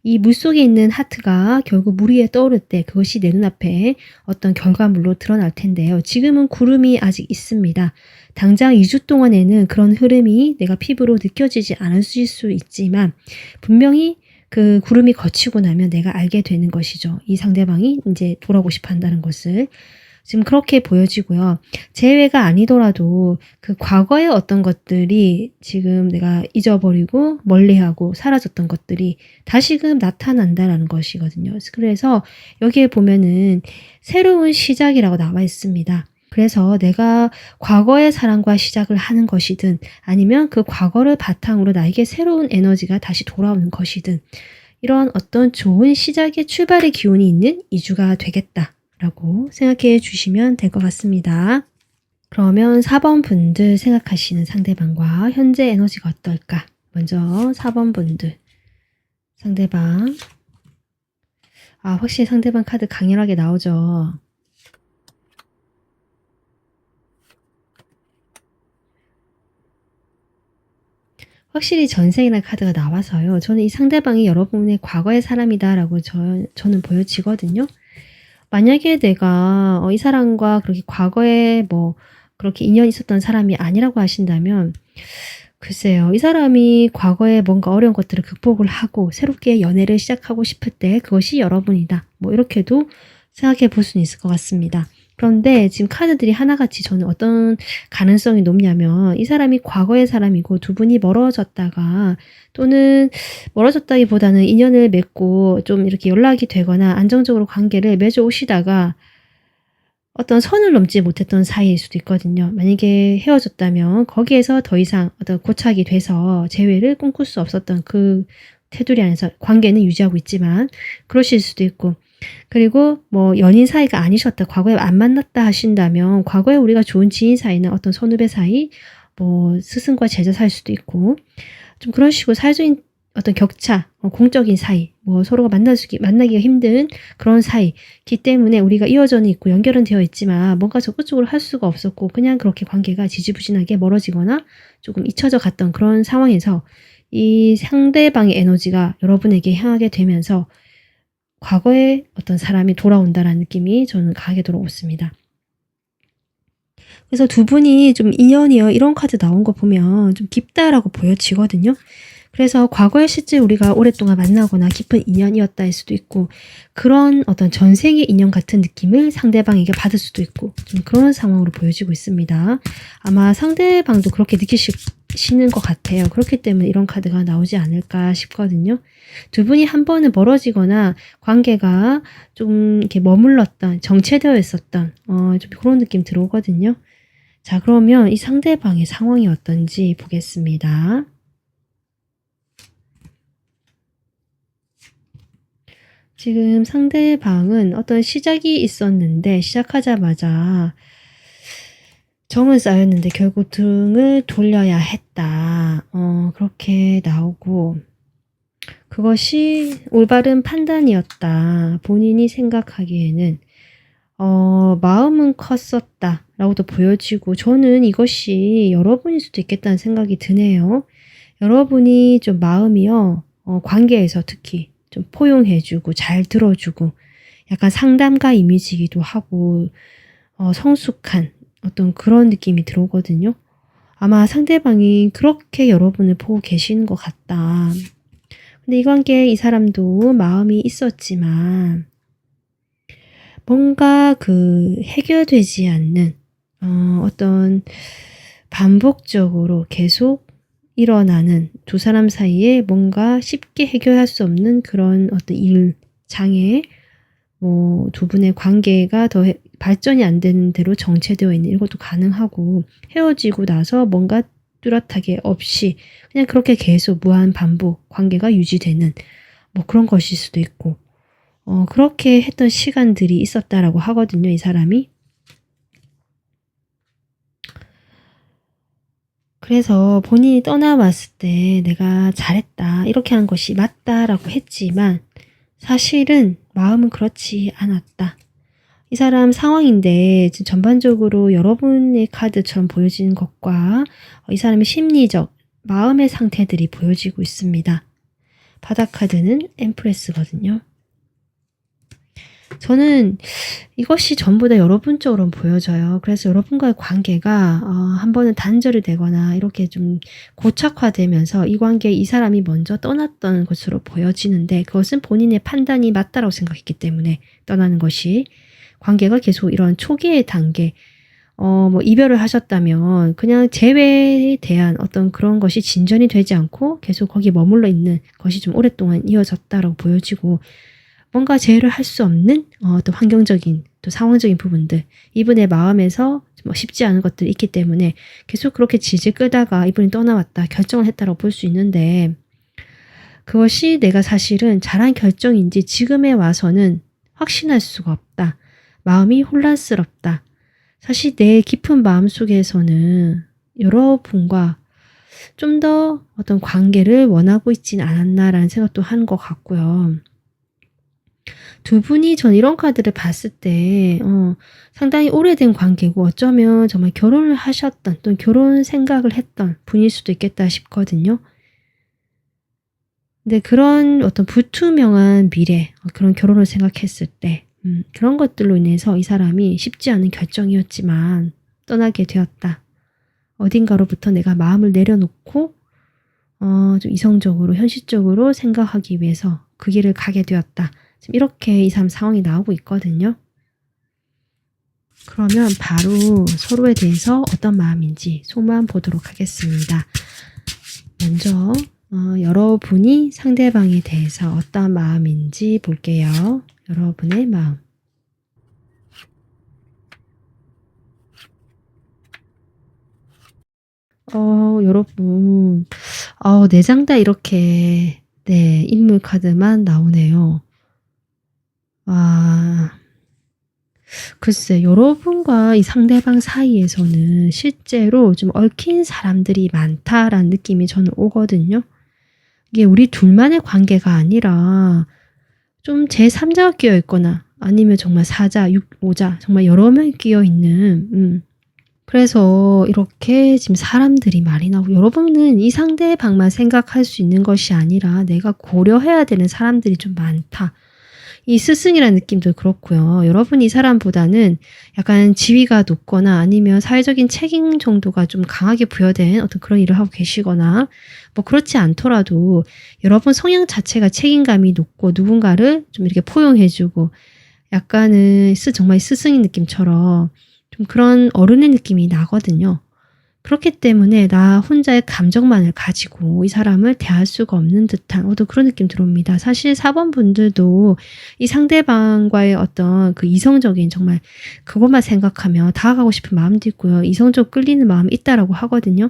이 물속에 있는 하트가 결국 물 위에 떠오를 때 그것이 내 눈앞에 어떤 결과물로 드러날 텐데요. 지금은 구름이 아직 있습니다. 당장 2주 동안에는 그런 흐름이 내가 피부로 느껴지지 않으실 수 있지만 분명히 그 구름이 거치고 나면 내가 알게 되는 것이죠. 이 상대방이 이제 돌아오고 싶어 한다는 것을. 지금 그렇게 보여지고요. 재회가 아니더라도 그 과거의 어떤 것들이 지금 내가 잊어버리고 멀리하고 사라졌던 것들이 다시금 나타난다라는 것이거든요. 그래서 여기에 보면은 새로운 시작이라고 나와 있습니다. 그래서 내가 과거의 사랑과 시작을 하는 것이든 아니면 그 과거를 바탕으로 나에게 새로운 에너지가 다시 돌아오는 것이든 이런 어떤 좋은 시작의 출발의 기운이 있는 2주가 되겠다. 라고 생각해 주시면 될 것 같습니다. 그러면 4번 분들 생각하시는 상대방과 현재 에너지가 어떨까? 먼저 4번 분들 상대방 확실히 상대방 카드 강렬하게 나오죠. 확실히 전생이라는 카드가 나와서요. 저는 이 상대방이 여러분의 과거의 사람이다라고 저는 보여지거든요. 만약에 내가 이 사람과 그렇게 과거에 뭐 그렇게 인연이 있었던 사람이 아니라고 하신다면 글쎄요. 이 사람이 과거에 뭔가 어려운 것들을 극복을 하고 새롭게 연애를 시작하고 싶을 때 그것이 여러분이다. 뭐 이렇게도 생각해 볼 수는 있을 것 같습니다. 그런데 지금 카드들이 하나같이 저는 어떤 가능성이 높냐면 이 사람이 과거의 사람이고 두 분이 멀어졌다가 또는 멀어졌다기보다는 인연을 맺고 좀 이렇게 연락이 되거나 안정적으로 관계를 맺어오시다가 어떤 선을 넘지 못했던 사이일 수도 있거든요. 만약에 헤어졌다면 거기에서 더 이상 어떤 고착이 돼서 재회를 꿈꿀 수 없었던 그 테두리 안에서 관계는 유지하고 있지만 그러실 수도 있고, 그리고 뭐 연인 사이가 아니셨다, 과거에 안 만났다 하신다면 과거에 우리가 좋은 지인 사이나 어떤 선후배 사이, 뭐 스승과 제자 사이일 수도 있고, 좀 그런 식으로 사회적인 어떤 격차, 공적인 사이, 뭐 서로가 만나기가 힘든 그런 사이기 때문에 우리가 이어져는 있고 연결은 되어 있지만 뭔가 적극적으로 할 수가 없었고 그냥 그렇게 관계가 지지부진하게 멀어지거나 조금 잊혀져 갔던 그런 상황에서 이 상대방의 에너지가 여러분에게 향하게 되면서 과거의 어떤 사람이 돌아온다라는 느낌이 저는 강하게 들어왔습니다. 그래서 두 분이 좀 인연이요, 이런 카드 나온 거 보면 좀 깊다라고 보여지거든요. 그래서 과거에 실제 우리가 오랫동안 만나거나 깊은 인연이었다 할 수도 있고, 그런 어떤 전생의 인연 같은 느낌을 상대방에게 받을 수도 있고, 좀 그런 상황으로 보여지고 있습니다. 아마 상대방도 그렇게 느끼시는 것 같아요. 그렇기 때문에 이런 카드가 나오지 않을까 싶거든요. 두 분이 한 번은 멀어지거나 관계가 좀 이렇게 머물렀던, 정체되어 있었던 좀 그런 느낌 들어오거든요. 자, 그러면 이 상대방의 상황이 어떤지 보겠습니다. 지금 상대방은 어떤 시작이 있었는데 시작하자마자 정은 쌓였는데 결국 등을 돌려야 했다. 그렇게 나오고, 그것이 올바른 판단이었다. 본인이 생각하기에는 마음은 컸었다 라고도 보여지고, 저는 이것이 여러분일 수도 있겠다는 생각이 드네요. 여러분이 좀 마음이요, 관계에서 특히 좀 포용해주고 잘 들어주고 약간 상담가 이미지이기도 하고 성숙한 어떤 그런 느낌이 들어오거든요. 아마 상대방이 그렇게 여러분을 보고 계시는 것 같다. 근데 이 관계에 이 사람도 마음이 있었지만 뭔가 그 해결되지 않는 어떤 반복적으로 계속 일어나는 두 사람 사이에 뭔가 쉽게 해결할 수 없는 그런 어떤 일, 장애, 뭐 두 분의 관계가 더 발전이 안 되는 대로 정체되어 있는, 이것도 가능하고, 헤어지고 나서 뭔가 뚜렷하게 없이 그냥 그렇게 계속 무한 반복 관계가 유지되는 뭐 그런 것일 수도 있고, 그렇게 했던 시간들이 있었다라고 하거든요, 이 사람이. 그래서 본인이 떠나왔을 때 내가 잘했다, 이렇게 한 것이 맞다라고 했지만 사실은 마음은 그렇지 않았다. 이 사람 상황인데 지금 전반적으로 여러분의 카드처럼 보여지는 것과 이 사람의 심리적, 마음의 상태들이 보여지고 있습니다. 바닥 카드는 엠프레스거든요. 저는 이것이 전부 다 여러분 쪽으로 보여져요. 그래서 여러분과의 관계가 한 번은 단절이 되거나 이렇게 좀 고착화되면서 이 관계에 이 사람이 먼저 떠났던 것으로 보여지는데, 그것은 본인의 판단이 맞다라고 생각했기 때문에 떠나는 것이, 관계가 계속 이런 초기의 단계, 뭐 이별을 하셨다면 그냥 재회에 대한 어떤 그런 것이 진전이 되지 않고 계속 거기에 머물러 있는 것이 좀 오랫동안 이어졌다라고 보여지고, 뭔가 제어를 할 수 없는 또 환경적인 또 상황적인 부분들, 이분의 마음에서 뭐 쉽지 않은 것들이 있기 때문에 계속 그렇게 질질 끌다가 이분이 떠나왔다 결정을 했다라고 볼 수 있는데, 그것이 내가 사실은 잘한 결정인지 지금에 와서는 확신할 수가 없다. 마음이 혼란스럽다. 사실 내 깊은 마음 속에서는 여러분과 좀 더 어떤 관계를 원하고 있진 않았나라는 생각도 하는 것 같고요. 두 분이 전 이런 카드를 봤을 때 상당히 오래된 관계고, 어쩌면 정말 결혼을 하셨던 또는 결혼 생각을 했던 분일 수도 있겠다 싶거든요. 근데 그런 어떤 불투명한 미래, 그런 결혼을 생각했을 때 그런 것들로 인해서 이 사람이 쉽지 않은 결정이었지만 떠나게 되었다. 어딘가로부터 내가 마음을 내려놓고 좀 이성적으로 현실적으로 생각하기 위해서 그 길을 가게 되었다. 지금 이렇게 이 사람 상황이 나오고 있거든요. 그러면 바로 서로에 대해서 어떤 마음인지 속마음 보도록 하겠습니다. 먼저 여러분이 상대방에 대해서 어떤 마음인지 볼게요. 여러분의 마음. 여러분, 내장 다 이렇게 네, 인물 카드만 나오네요. 아, 글쎄, 여러분과 이 상대방 사이에서는 실제로 좀 얽힌 사람들이 많다라는 느낌이 저는 오거든요. 이게 우리 둘만의 관계가 아니라 좀 제3자가 끼어 있거나 아니면 정말 4자, 6, 5자, 정말 여러 명이 끼어 있는, 그래서 이렇게 지금 사람들이 많이 나오고 여러분은 이 상대방만 생각할 수 있는 것이 아니라 내가 고려해야 되는 사람들이 좀 많다. 이 스승이라는 느낌도 그렇고요. 여러분 이 사람보다는 약간 지위가 높거나 아니면 사회적인 책임 정도가 좀 강하게 부여된 어떤 그런 일을 하고 계시거나 뭐 그렇지 않더라도 여러분 성향 자체가 책임감이 높고 누군가를 좀 이렇게 포용해주고 약간은 정말 스승인 느낌처럼 좀 그런 어른의 느낌이 나거든요. 그렇기 때문에 나 혼자의 감정만을 가지고 이 사람을 대할 수가 없는 듯한 어떤 그런 느낌 들어옵니다. 사실 4번 분들도 이 상대방과의 어떤 그 이성적인 정말 그것만 생각하며 다가가고 싶은 마음도 있고요. 이성적 끌리는 마음이 있다라고 하거든요.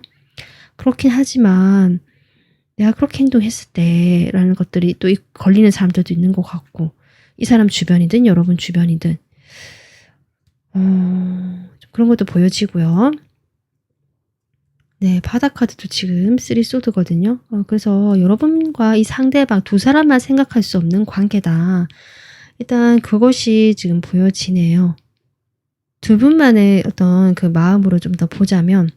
그렇긴 하지만 내가 그렇게 행동했을 때라는 것들이 또 걸리는 사람들도 있는 것 같고 이 사람 주변이든 여러분 주변이든 좀 그런 것도 보여지고요. 네, 바닥 카드도 지금 3소드거든요. 그래서 여러분과 이 상대방 두 사람만 생각할 수 없는 관계다. 일단 그것이 지금 보여지네요. 두 분만의 어떤 그 마음으로 좀 더 보자면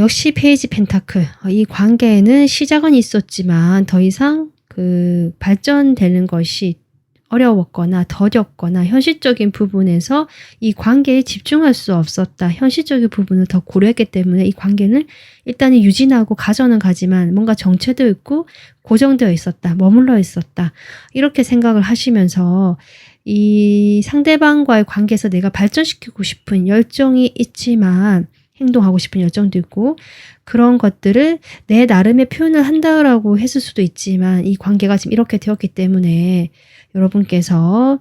역시 페이지 펜타클. 이 관계에는 시작은 있었지만 더 이상 그 발전되는 것이 어려웠거나 더뎠거나 현실적인 부분에서 이 관계에 집중할 수 없었다. 현실적인 부분을 더 고려했기 때문에 이 관계는 일단은 유진하고 가져는 가지만 뭔가 정체되어 있고 고정되어 있었다. 머물러 있었다. 이렇게 생각을 하시면서 이 상대방과의 관계에서 내가 발전시키고 싶은 열정이 있지만 행동하고 싶은 열정도 있고 그런 것들을 내 나름의 표현을 한다라고 했을 수도 있지만 이 관계가 지금 이렇게 되었기 때문에 여러분께서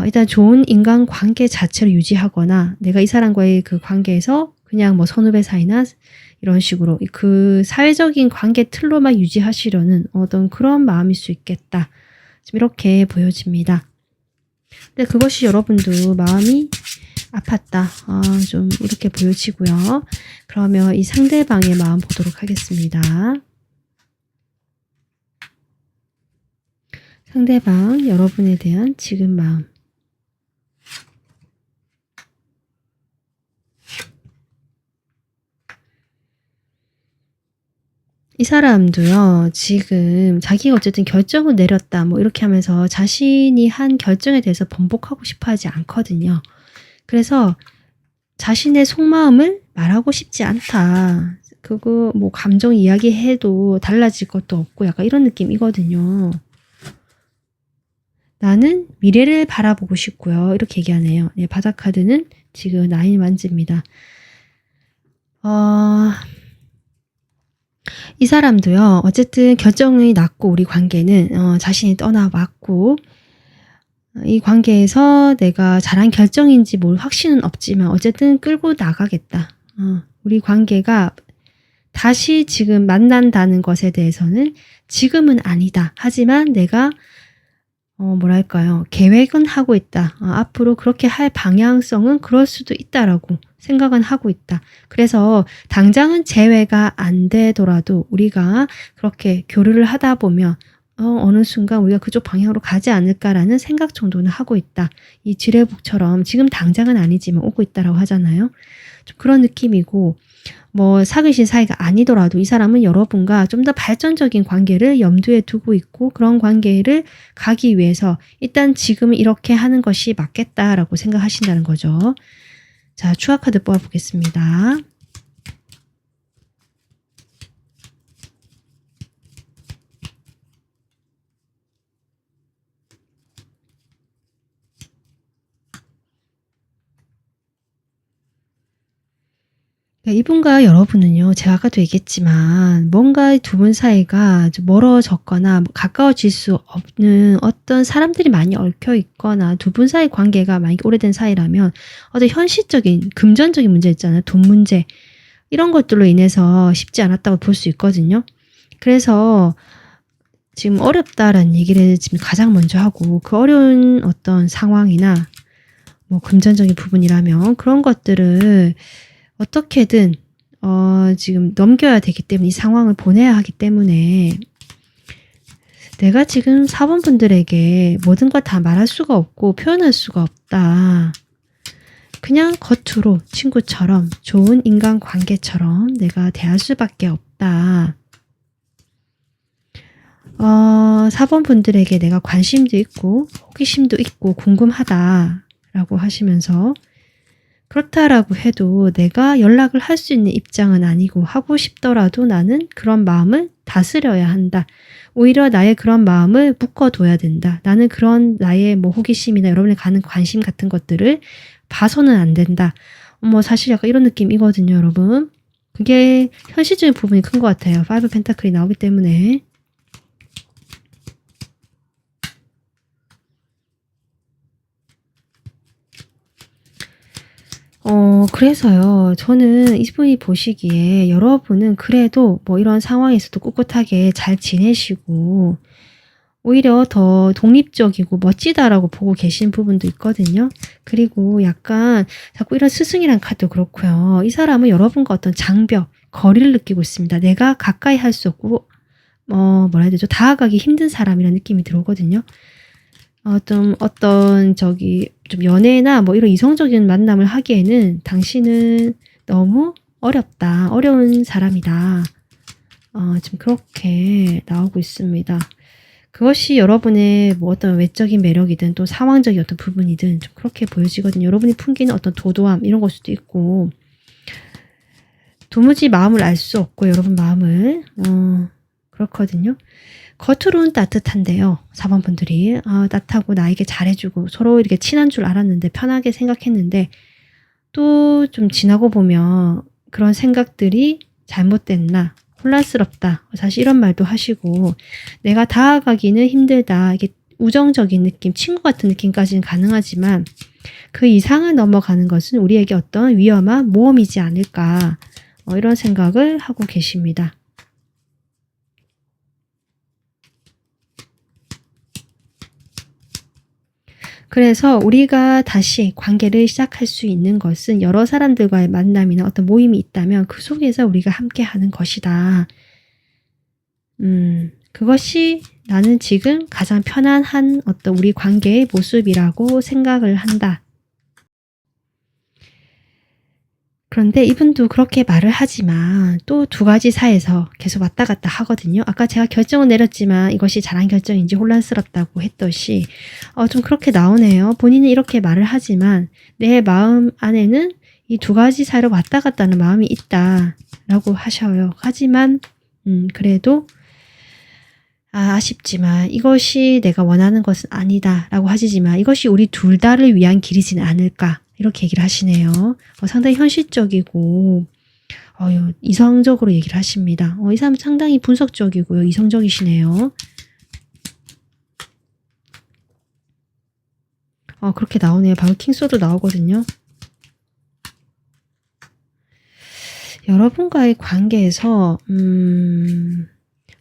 일단 좋은 인간관계 자체를 유지하거나 내가 이 사람과의 그 관계에서 그냥 뭐 선후배 사이나 이런 식으로 그 사회적인 관계 틀로만 유지하시려는 어떤 그런 마음일 수 있겠다. 지금 이렇게 보여집니다. 근데 그것이 여러분도 마음이 아팠다. 좀 이렇게 보여지고요. 그러면 이 상대방의 마음 보도록 하겠습니다. 상대방 여러분에 대한 지금 마음. 이 사람도요, 지금 자기가 어쨌든 결정을 내렸다, 뭐 이렇게 하면서 자신이 한 결정에 대해서 번복하고 싶어 하지 않거든요. 그래서 자신의 속마음을 말하고 싶지 않다. 그거 뭐 감정 이야기해도 달라질 것도 없고 약간 이런 느낌이거든요. 나는 미래를 바라보고 싶고요. 이렇게 얘기하네요. 네, 바닥 카드는 지금 9 완즈입니다. 이 사람도요. 어쨌든 결정이 났고 우리 관계는 자신이 떠나왔고 이 관계에서 내가 잘한 결정인지 뭘 확신은 없지만 어쨌든 끌고 나가겠다. 우리 관계가 다시 지금 만난다는 것에 대해서는 지금은 아니다. 하지만 내가 뭐랄까요. 계획은 하고 있다. 앞으로 그렇게 할 방향성은 그럴 수도 있다라고 생각은 하고 있다. 그래서 당장은 재회가 안 되더라도 우리가 그렇게 교류를 하다 보면 어느 순간 우리가 그쪽 방향으로 가지 않을까라는 생각 정도는 하고 있다. 이 지뢰북처럼 지금 당장은 아니지만 오고 있다라고 하잖아요. 좀 그런 느낌이고 뭐 사귀신 사이가 아니더라도 이 사람은 여러분과 좀 더 발전적인 관계를 염두에 두고 있고 그런 관계를 가기 위해서 일단 지금은 이렇게 하는 것이 맞겠다라고 생각하신다는 거죠. 자, 추가 카드 뽑아보겠습니다. 이분과 여러분은요. 제가 아까도 얘기했지만 뭔가 두 분 사이가 좀 멀어졌거나 가까워질 수 없는 어떤 사람들이 많이 얽혀 있거나 두 분 사이 관계가 만약에 오래된 사이라면 어떤 현실적인 금전적인 문제 있잖아요. 돈 문제 이런 것들로 인해서 쉽지 않았다고 볼 수 있거든요. 그래서 지금 어렵다라는 얘기를 지금 가장 먼저 하고, 그 어려운 어떤 상황이나 뭐 금전적인 부분이라면 그런 것들을 어떻게든 지금 넘겨야 되기 때문에, 이 상황을 보내야 하기 때문에 내가 지금 사원분들에게 모든 걸 다 말할 수가 없고 표현할 수가 없다. 그냥 겉으로 친구처럼 좋은 인간관계처럼 내가 대할 수밖에 없다. 사원분들에게 내가 관심도 있고 호기심도 있고 궁금하다라고 하시면서, 그렇다라고 해도 내가 연락을 할 수 있는 입장은 아니고, 하고 싶더라도 나는 그런 마음을 다스려야 한다. 오히려 나의 그런 마음을 묶어둬야 된다. 나는 그런 나의 뭐 호기심이나 여러분이 가는 관심 같은 것들을 봐서는 안 된다. 사실 약간 이런 느낌이거든요, 여러분. 그게 현실적인 부분이 큰 것 같아요. 5 펜타클이 나오기 때문에. 그래서요, 저는 이분이 보시기에 여러분은 그래도 뭐 이런 상황에서도 꿋꿋하게 잘 지내시고, 오히려 더 독립적이고 멋지다라고 보고 계신 부분도 있거든요. 그리고 약간 자꾸 이런 스승이란 카드도 그렇고요. 이 사람은 여러분과 어떤 장벽, 거리를 느끼고 있습니다. 내가 가까이 할 수 없고, 뭐라 해야 되죠? 다가가기 힘든 사람이라는 느낌이 들어오거든요. 좀 연애나 뭐 이런 이성적인 만남을 하기에는 당신은 너무 어렵다. 어려운 사람이다. 지금 그렇게 나오고 있습니다. 그것이 여러분의 뭐 어떤 외적인 매력이든 또 상황적인 어떤 부분이든 좀 그렇게 보여지거든요. 여러분이 풍기는 어떤 도도함 이런 걸 수도 있고, 도무지 마음을 알 수 없고 여러분 마음을 그렇거든요. 겉으로는 따뜻한데요. 4번 분들이 따뜻하고 나에게 잘해주고 서로 이렇게 친한 줄 알았는데, 편하게 생각했는데, 또 좀 지나고 보면 그런 생각들이 잘못됐나, 혼란스럽다. 사실 이런 말도 하시고, 내가 다가가기는 힘들다. 이게 우정적인 느낌, 친구 같은 느낌까지는 가능하지만 그 이상을 넘어가는 것은 우리에게 어떤 위험한 모험이지 않을까. 이런 생각을 하고 계십니다. 그래서 우리가 다시 관계를 시작할 수 있는 것은 여러 사람들과의 만남이나 어떤 모임이 있다면 그 속에서 우리가 함께 하는 것이다. 그것이 나는 지금 가장 편안한 어떤 우리 관계의 모습이라고 생각을 한다. 그런데 이분도 그렇게 말을 하지만 또 두 가지 사이에서 계속 왔다 갔다 하거든요. 아까 제가 결정을 내렸지만 이것이 잘한 결정인지 혼란스럽다고 했듯이 좀 그렇게 나오네요. 본인은 이렇게 말을 하지만 내 마음 안에는 이 두 가지 사이로 왔다 갔다 하는 마음이 있다라고 하셔요. 하지만 그래도 아쉽지만 이것이 내가 원하는 것은 아니다라고 하시지만 이것이 우리 둘 다를 위한 길이지는 않을까, 이렇게 얘기를 하시네요. 상당히 현실적이고 이성적으로 얘기를 하십니다. 이 사람 상당히 분석적이고요. 이성적이시네요. 그렇게 나오네요. 바로 킹소드 나오거든요. 여러분과의 관계에서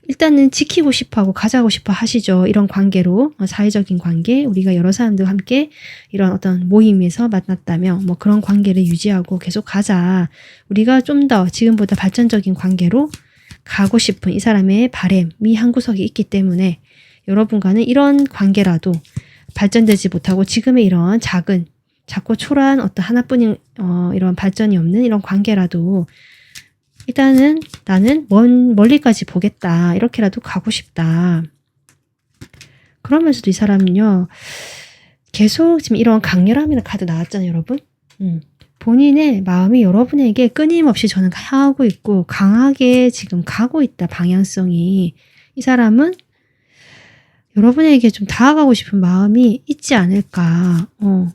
일단은 지키고 싶어하고 가져가고 싶어 하시죠. 이런 관계로, 사회적인 관계, 우리가 여러 사람들과 함께 이런 어떤 모임에서 만났다면 뭐 그런 관계를 유지하고 계속 가자. 우리가 좀 더 지금보다 발전적인 관계로 가고 싶은 이 사람의 바람이 한 구석이 있기 때문에 여러분과는 이런 관계라도 발전되지 못하고 지금의 이런 작고 초라한 어떤 하나뿐인 이런 발전이 없는 이런 관계라도 일단은 나는 멀리까지 보겠다. 이렇게라도 가고 싶다. 그러면서도 이 사람은요, 계속 지금 이런 강렬함이라는 카드 나왔잖아요, 여러분. 본인의 마음이 여러분에게 끊임없이 저는 향하고 있고 강하게 지금 가고 있다. 방향성이. 이 사람은 여러분에게 좀 다가가고 싶은 마음이 있지 않을까.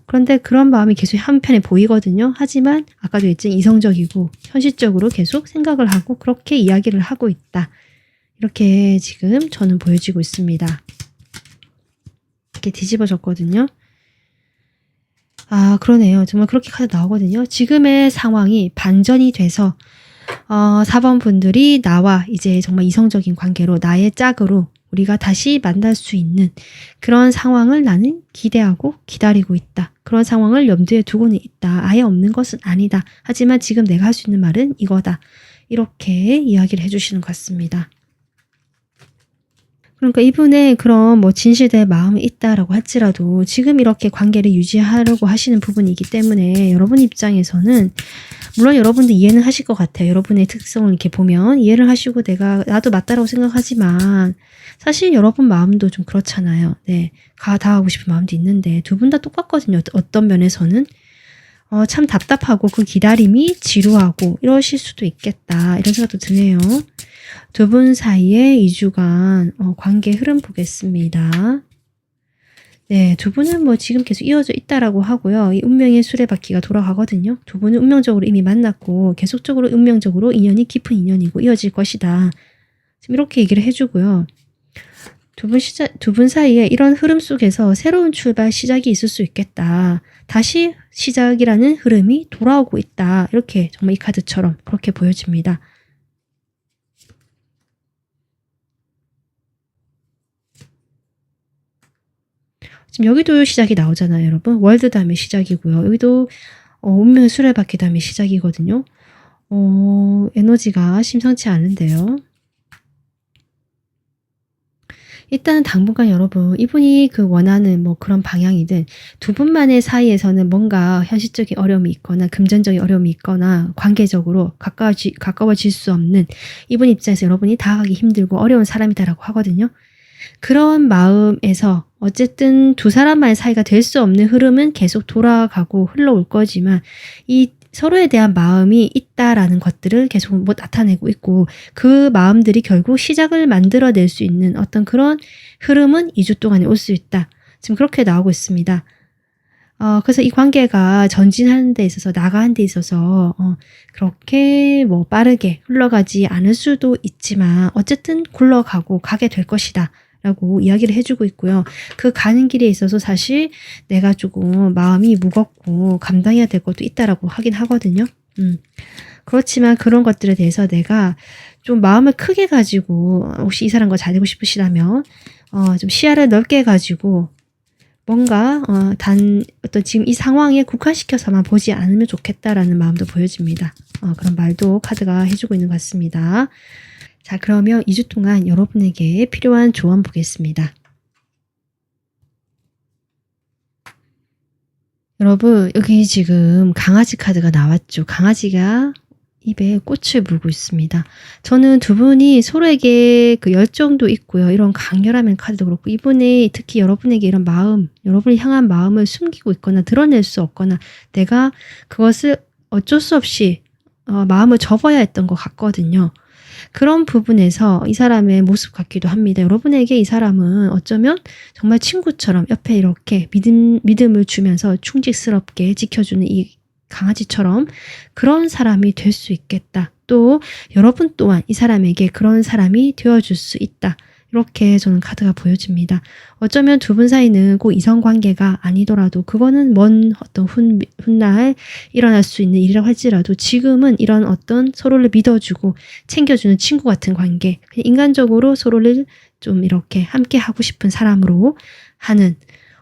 그런데 그런 마음이 계속 한편에 보이거든요. 하지만 아까도 했지만 이성적이고 현실적으로 계속 생각을 하고 그렇게 이야기를 하고 있다. 이렇게 지금 저는 보여지고 있습니다. 이렇게 뒤집어졌거든요. 그러네요. 정말 그렇게 카드 나오거든요. 지금의 상황이 반전이 돼서 4번 분들이 나와 이제 정말 이성적인 관계로 나의 짝으로 우리가 다시 만날 수 있는 그런 상황을 나는 기대하고 기다리고 있다. 그런 상황을 염두에 두고는 있다. 아예 없는 것은 아니다. 하지만 지금 내가 할 수 있는 말은 이거다. 이렇게 이야기를 해주시는 것 같습니다. 그러니까 이분의 그런 뭐 진실된 마음이 있다라고 할지라도 지금 이렇게 관계를 유지하려고 하시는 부분이기 때문에 여러분 입장에서는 물론 여러분도 이해는 하실 것 같아요. 여러분의 특성을 이렇게 보면 이해를 하시고 나도 맞다라고 생각하지만 사실 여러분 마음도 좀 그렇잖아요. 네, 다가가고 싶은 마음도 있는데 두 분 다 똑같거든요. 어떤 면에서는 참 답답하고 그 기다림이 지루하고 이러실 수도 있겠다. 이런 생각도 드네요. 두 분 사이의 2주간 관계 흐름 보겠습니다. 네, 두 분은 뭐 지금 계속 이어져 있다라고 하고요. 이 운명의 수레바퀴가 돌아가거든요. 두 분은 운명적으로 이미 만났고 계속적으로 운명적으로 인연이 깊은 인연이고 이어질 것이다. 지금 이렇게 얘기를 해주고요. 두 분 사이에 이런 흐름 속에서 새로운 출발 시작이 있을 수 있겠다. 다시 시작이라는 흐름이 돌아오고 있다. 이렇게 정말 이 카드처럼 그렇게 보여집니다. 지금 여기도 시작이 나오잖아요, 여러분. 월드 다음에 시작이고요. 여기도 운명의 수레바퀴 다음에 시작이거든요. 에너지가 심상치 않은데요. 일단 당분간 여러분 이분이 그 원하는 뭐 그런 방향이든 두 분만의 사이에서는 뭔가 현실적인 어려움이 있거나 금전적인 어려움이 있거나 관계적으로 가까워질 수 없는 이분 입장에서 여러분이 다가가기 힘들고 어려운 사람이다라고 하거든요. 그런 마음에서 어쨌든 두 사람만의 사이가 될 수 없는 흐름은 계속 돌아가고 흘러올 거지만 이 서로에 대한 마음이 있다라는 것들을 계속 뭐 나타내고 있고 그 마음들이 결국 시작을 만들어낼 수 있는 어떤 그런 흐름은 2주 동안에 올 수 있다. 지금 그렇게 나오고 있습니다. 그래서 이 관계가 전진하는 데 있어서 나가는 데 있어서 그렇게 뭐 빠르게 흘러가지 않을 수도 있지만 어쨌든 굴러가고 가게 될 것이다. 라고 이야기를 해주고 있고요. 그 가는 길에 있어서 사실 내가 조금 마음이 무겁고 감당해야 될 것도 있다라고 하긴 하거든요. 그렇지만 그런 것들에 대해서 내가 좀 마음을 크게 가지고 혹시 이 사람과 잘 되고 싶으시다면 좀 시야를 넓게 가지고 뭔가 어떤 지금 이 상황에 국한시켜서만 보지 않으면 좋겠다라는 마음도 보여집니다. 그런 말도 카드가 해주고 있는 것 같습니다. 자, 그러면 2주 동안 여러분에게 필요한 조언 보겠습니다. 여러분, 여기 지금 강아지 카드가 나왔죠. 강아지가 입에 꽃을 물고 있습니다. 저는 두 분이 서로에게 그 열정도 있고요. 이런 강렬한 카드도 그렇고 이분이 특히 여러분에게 이런 마음, 여러분을 향한 마음을 숨기고 있거나 드러낼 수 없거나 내가 그것을 어쩔 수 없이 마음을 접어야 했던 것 같거든요. 그런 부분에서 이 사람의 모습 같기도 합니다. 여러분에게 이 사람은 어쩌면 정말 친구처럼 옆에 이렇게 믿음을 주면서 충직스럽게 지켜주는 이 강아지처럼 그런 사람이 될 수 있겠다. 또 여러분 또한 이 사람에게 그런 사람이 되어줄 수 있다. 이렇게 저는 카드가 보여집니다. 어쩌면 두 분 사이는 꼭 이성관계가 아니더라도 그거는 먼 어떤 훗날 일어날 수 있는 일이라고 할지라도 지금은 이런 어떤 서로를 믿어주고 챙겨주는 친구 같은 관계, 인간적으로 서로를 좀 이렇게 함께 하고 싶은 사람으로 하는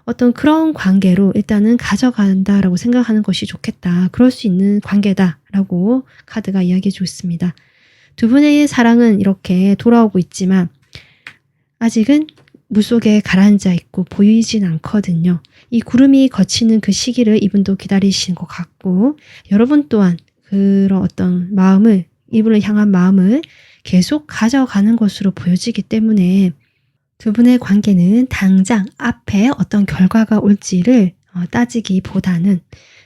어떤 그런 관계로 일단은 가져간다라고 생각하는 것이 좋겠다. 그럴 수 있는 관계다라고 카드가 이야기해주고 있습니다. 두 분의 사랑은 이렇게 돌아오고 있지만 아직은 물속에 가라앉아 있고 보이진 않거든요. 이 구름이 걷히는 그 시기를 이분도 기다리시는 것 같고 여러분 또한 그런 어떤 마음을 이분을 향한 마음을 계속 가져가는 것으로 보여지기 때문에 두 분의 관계는 당장 앞에 어떤 결과가 올지를 따지기보다는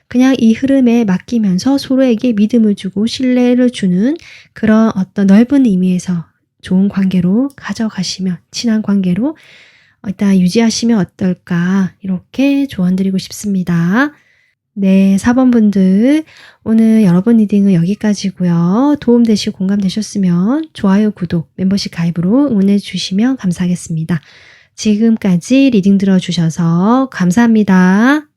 그냥 이 흐름에 맡기면서 서로에게 믿음을 주고 신뢰를 주는 그런 어떤 넓은 의미에서 좋은 관계로 가져가시면 친한 관계로 일단 유지하시면 어떨까 이렇게 조언드리고 싶습니다. 네, 4번 분들 오늘 여러분 리딩은 여기까지고요. 도움되시고 공감되셨으면 좋아요, 구독, 멤버십 가입으로 응원해 주시면 감사하겠습니다. 지금까지 리딩 들어주셔서 감사합니다.